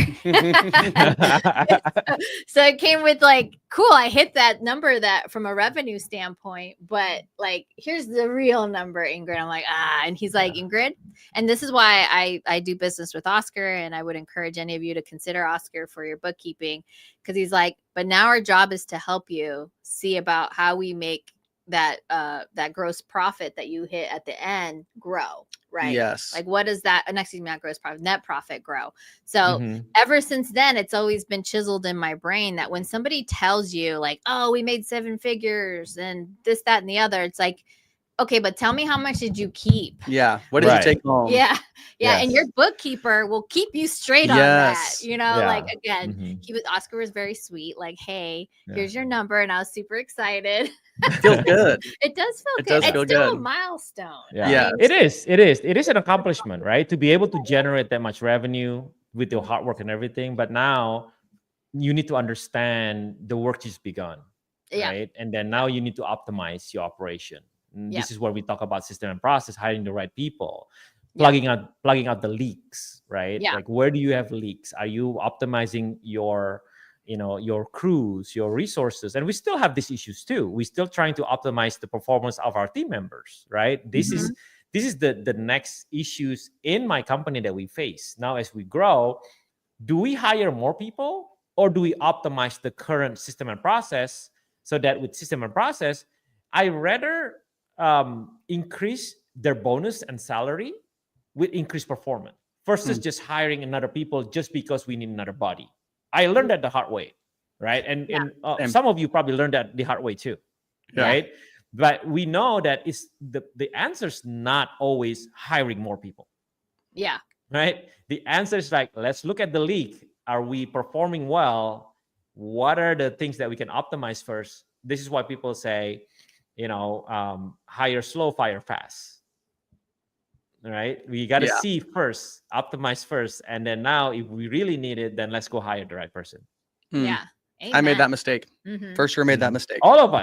So it came with like, cool, I hit that number that from a revenue standpoint, but like, here's the real number, Ingryd. I'm like, and he's like, Ingryd. And this is why I do business with Oscar. And I would encourage any of you to consider Oscar for your bookkeeping, because he's like, but now our job is to help you see about how we make that gross profit that you hit at the end grow, right? Yes. Like, what is that? Excuse me, not gross profit, net profit grow. So ever since then, it's always been chiseled in my brain that when somebody tells you like, oh, we made 7 figures and this, that, and the other, it's like, okay, but tell me, how much did you keep? Yeah. What did you take home? Yeah. Yes. And your bookkeeper will keep you straight on that. Like, again, Oscar was very sweet. Like, hey, here's your number. And I was super excited. It feels good. It does feel It good. does feel It's still good. a milestone. Yeah. It is an accomplishment, right? To be able to generate that much revenue with your hard work and everything. But now you need to understand the work is begun. Right. And then now you need to optimize your operation. This is where we talk about system and process, hiring the right people, plugging out the leaks, right? Like, where do you have leaks? Are you optimizing your crews, your resources? And we still have these issues too. We're still trying to optimize the performance of our team members, right? This is the next issues in my company that we face now as we grow. Do we hire more people, or do we optimize the current system and process so that with system and process, I rather increase their bonus and salary with increased performance versus just hiring another people just because we need another body. I learned that the hard way, right? And some of you probably learned that the hard way too, right? But we know that it's the answer is not always hiring more people. Yeah. Right? The answer is like, let's look at the leak. Are we performing well? What are the things that we can optimize first? This is why people say, hire slow, fire fast. All right. We got to see first, optimize first. And then now if we really need it, then let's go hire the right person. Mm. Yeah. I made that Amen. mistake. Mhm. For sure made that mistake. All of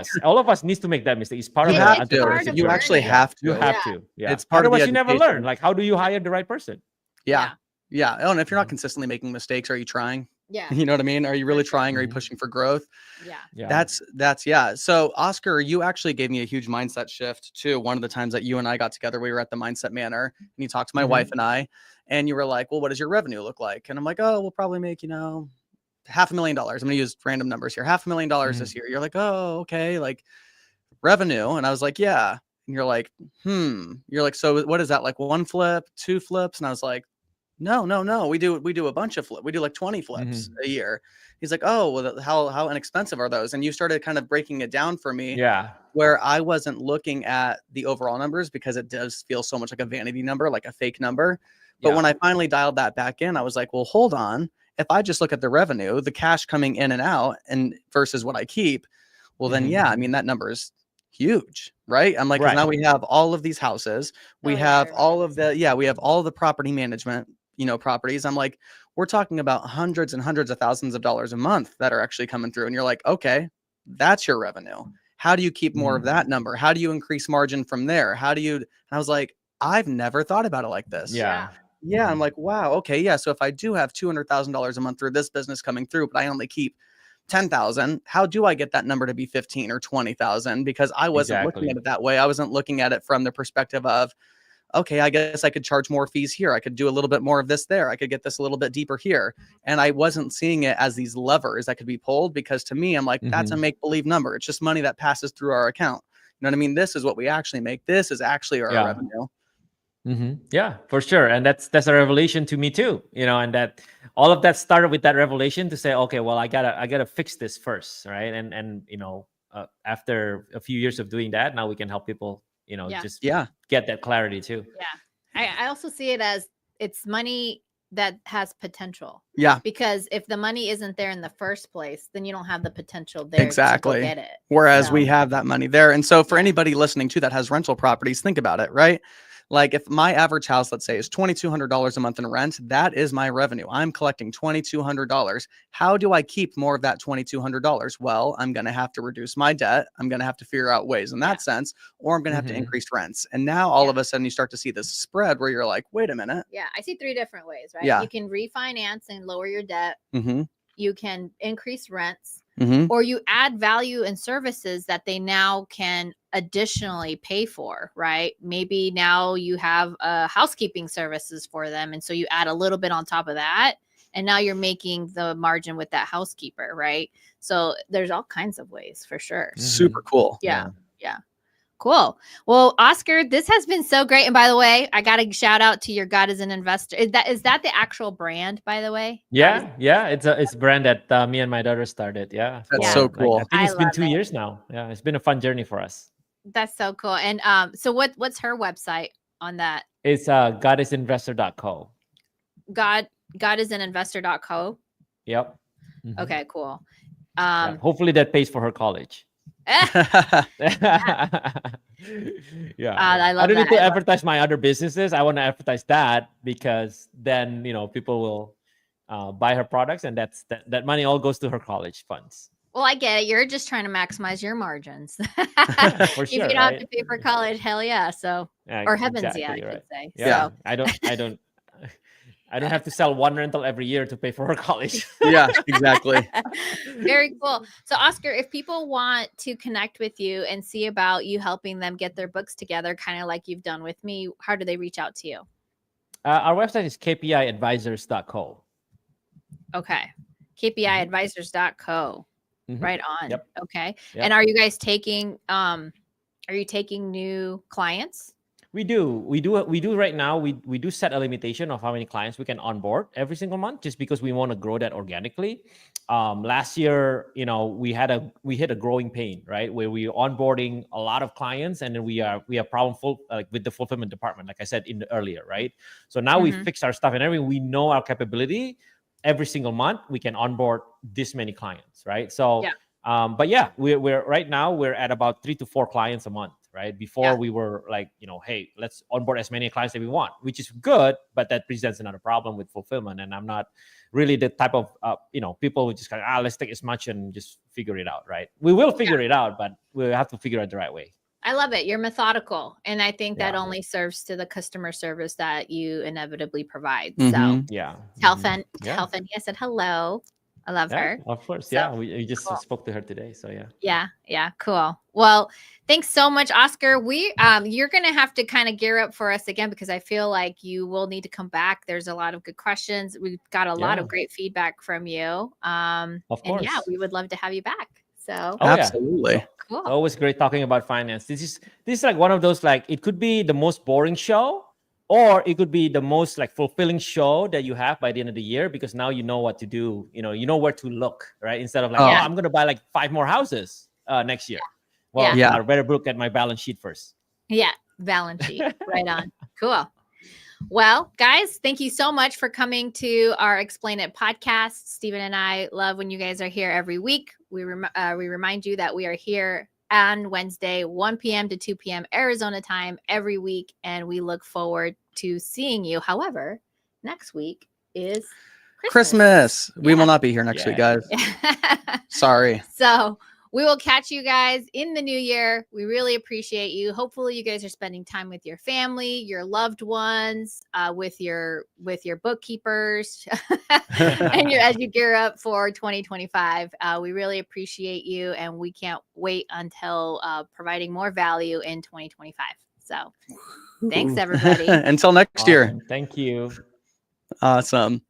us needs to make that mistake. It's part You of It- the have it's to. part entrepreneurship of You journey. actually learning. have You to. have Yeah. to. Yeah. It's part of the Otherwise, you never learn. education. Like, how do you hire the right person? Yeah. Yeah. Yeah. Oh, and if you're not Mhm. consistently making mistakes, are you trying? Yeah. You know what I mean? Are you really For sure. trying? Are you Mhm. pushing for growth? Yeah. Yeah. That's yeah. So Oscar, you actually gave me a huge mindset shift too. One of the times that you and I got together, we were at the Mindset Manor, and you talked to my Mhm. wife and I, and you were like, "Well, what does your revenue look like?" And I'm like, "Oh, we'll probably make $500,000. I'm gonna use random numbers here. $500,000 this year." You're like, "Oh, okay, like revenue," and I was like, "Yeah." And you're like, "Hmm." You're like, "So what is that? Like one flip, two flips?" And I was like, no, no, no. We do a bunch of flip. We do like 20 flips Mhm. a year. He's like, oh, well, how inexpensive are those? And you started kind of breaking it down for me Yeah. where I wasn't looking at the overall numbers because it does feel so much like a vanity number, like a fake number. But when Yeah. I finally dialed that back in, I was like, well, hold on. If I just look at the revenue, the cash coming in and out, and versus what I keep, well, then Mhm. yeah, I mean that number is huge, right? I'm like, because Right. now we have all of these houses, we Oh, yeah, I have all remember. of we have all of the property management, properties. I'm like, we're talking about hundreds and hundreds of thousands of dollars a month that are actually coming through. And you're like, okay, that's your revenue. How do you keep more of Mhm. that number? How do you increase margin from there? How do you, and I was like, I've never thought about it like this. Yeah. Yeah. I'm Mhm. like, wow. Okay. Yeah. So if I do have $200,000 a month through this business coming through, but I only keep 10,000, how do I get that number to be 15 or 20,000? Because I wasn't looking at Exactly. it that way. I wasn't looking at it from the perspective of, okay, I guess I could charge more fees here. I could do a little bit more of this there. I could get this a little bit deeper here. And I wasn't seeing it as these levers that could be pulled because to me, I'm like, that's a Mhm. make believe number. It's just money that passes through our account. You know what I mean? This is what we actually make. This is actually our Yeah. revenue. Yeah, for sure. And that's a revelation to me too, and that all of that started with that revelation to say, okay, well, I gotta fix this first, right? And after a few years of doing that, now we can help people, Yeah. just Yeah. get that clarity too. Yeah. I also see it as it's money that has potential. Yeah. Because if the money isn't there in the first place, then you don't have the potential there to go Exactly. get it. Whereas So, we have that money there. And so for Yeah. anybody listening too that has rental properties, think about it, right? Like if my average house, let's say, is $2,200 a month in rent, that is my revenue. I'm collecting $2,200. How do I keep more of that $2,200? Well, I'm going to have to reduce my debt. I'm going to have to figure out ways in Yeah. that sense, or I'm going to have to Mhm. increase rents. And now all Yeah. of a sudden you start to see this spread where you're like, wait a minute. Yeah, I see 3 different ways, right? Yeah. You can refinance and lower your debt. Mm-hmm. You can increase rents, Mm-hmm. or you add value and services that they now can additionally pay for, right? Maybe now you have housekeeping services for them, and so you add a little bit on top of that, and now you're making the margin with that housekeeper, right? So there's all kinds of ways for sure. Super cool. Yeah. Cool. Well, Oscar, this has been so great. And by the way, I got to shout out to your God is an Investor. Is that the actual brand, by the way? Yeah. It's a brand that me and my daughter started. Yeah. That's Yeah. so Like, cool. I think I it's been love 2 it. years now. Yeah. It's been a fun journey for us. That's so cool. And so what's her website on that? It's godisinvestor.co. God is an investor.co. Yep. Mhm. Okay, cool. Yeah. Hopefully that pays for her college. I Yeah. love I don't that. need to advertise my other businesses. I want to advertise that because then people will buy her products, and that money all goes to her college funds. Well, I get it. You're just trying to maximize your margins. For If sure, you don't have right? to pay for college, hell yeah. So, Yeah, or heavens, yeah, I exactly should right. say. Yeah, So, I don't have to sell one rental every year to pay for her college. Yeah, exactly. very cool. So, Oscar, if people want to connect with you and see about you helping them get their books together, kind of like you've done with me, how do they reach out to you? Our website is kpiadvisors.co. Okay. kpiadvisors.co. Mhm. Right on. Yep. Okay. Yep. And are you guys taking new clients? We do right now. We do set a limitation of how many clients we can onboard every single month, just because we want to grow that organically. Last year, we hit a growing pain, right, where we onboarding a lot of clients, and then we have problem with the fulfillment department, like I said earlier, right? So now we fix our stuff and everything. We know our capability. Every single month we can onboard this many clients, right? So, Yeah. But yeah, we're right now we're at about 3 to 4 clients a month. right? Before we were like, hey, let's onboard as many clients that we want, which is good, but that presents another problem with fulfillment. And I'm not really the type of people who just kind of let's take as much and just figure it out, right? We will figure it out, but we have to figure it the right way. I love it. You're methodical. And I think that only serves to the customer service that you inevitably provide. So Health and I said hello. I love her. Of course. So, we just spoke to her today. So yeah. Cool. Well, thanks so much, Oscar. You're going to have to kind of gear up for us again, because I feel like you will need to come back. There's a lot of good questions. We've got a lot of great feedback from you. Of course. And we would love to have you back. So absolutely. Cool. Always great talking about finance. This is like one of those, like, it could be the most boring show, or it could be the most like fulfilling show that you have by the end of the year, because now you know what to do. You know where to look, right? Instead of like, I'm going to buy like 5 more houses next year. Well, I better look at my balance sheet first. Yeah, balance sheet. Right on. Cool. Well, guys, thank you so much for coming to our Explain It podcast. Stephen and I love when you guys are here every week. We remind you that we are here on Wednesday, 1 p.m. to 2 p.m. Arizona time every week, and we look forward to seeing you. However, next week is Christmas. We will not be here next week, guys. Sorry. So we will catch you guys in the new year. We really appreciate you. Hopefully you guys are spending time with your family, your loved ones, with your bookkeepers, and as you gear up for 2025. We really appreciate you, and we can't wait until providing more value in 2025. So thanks, everybody. Until next year. Thank you. Awesome.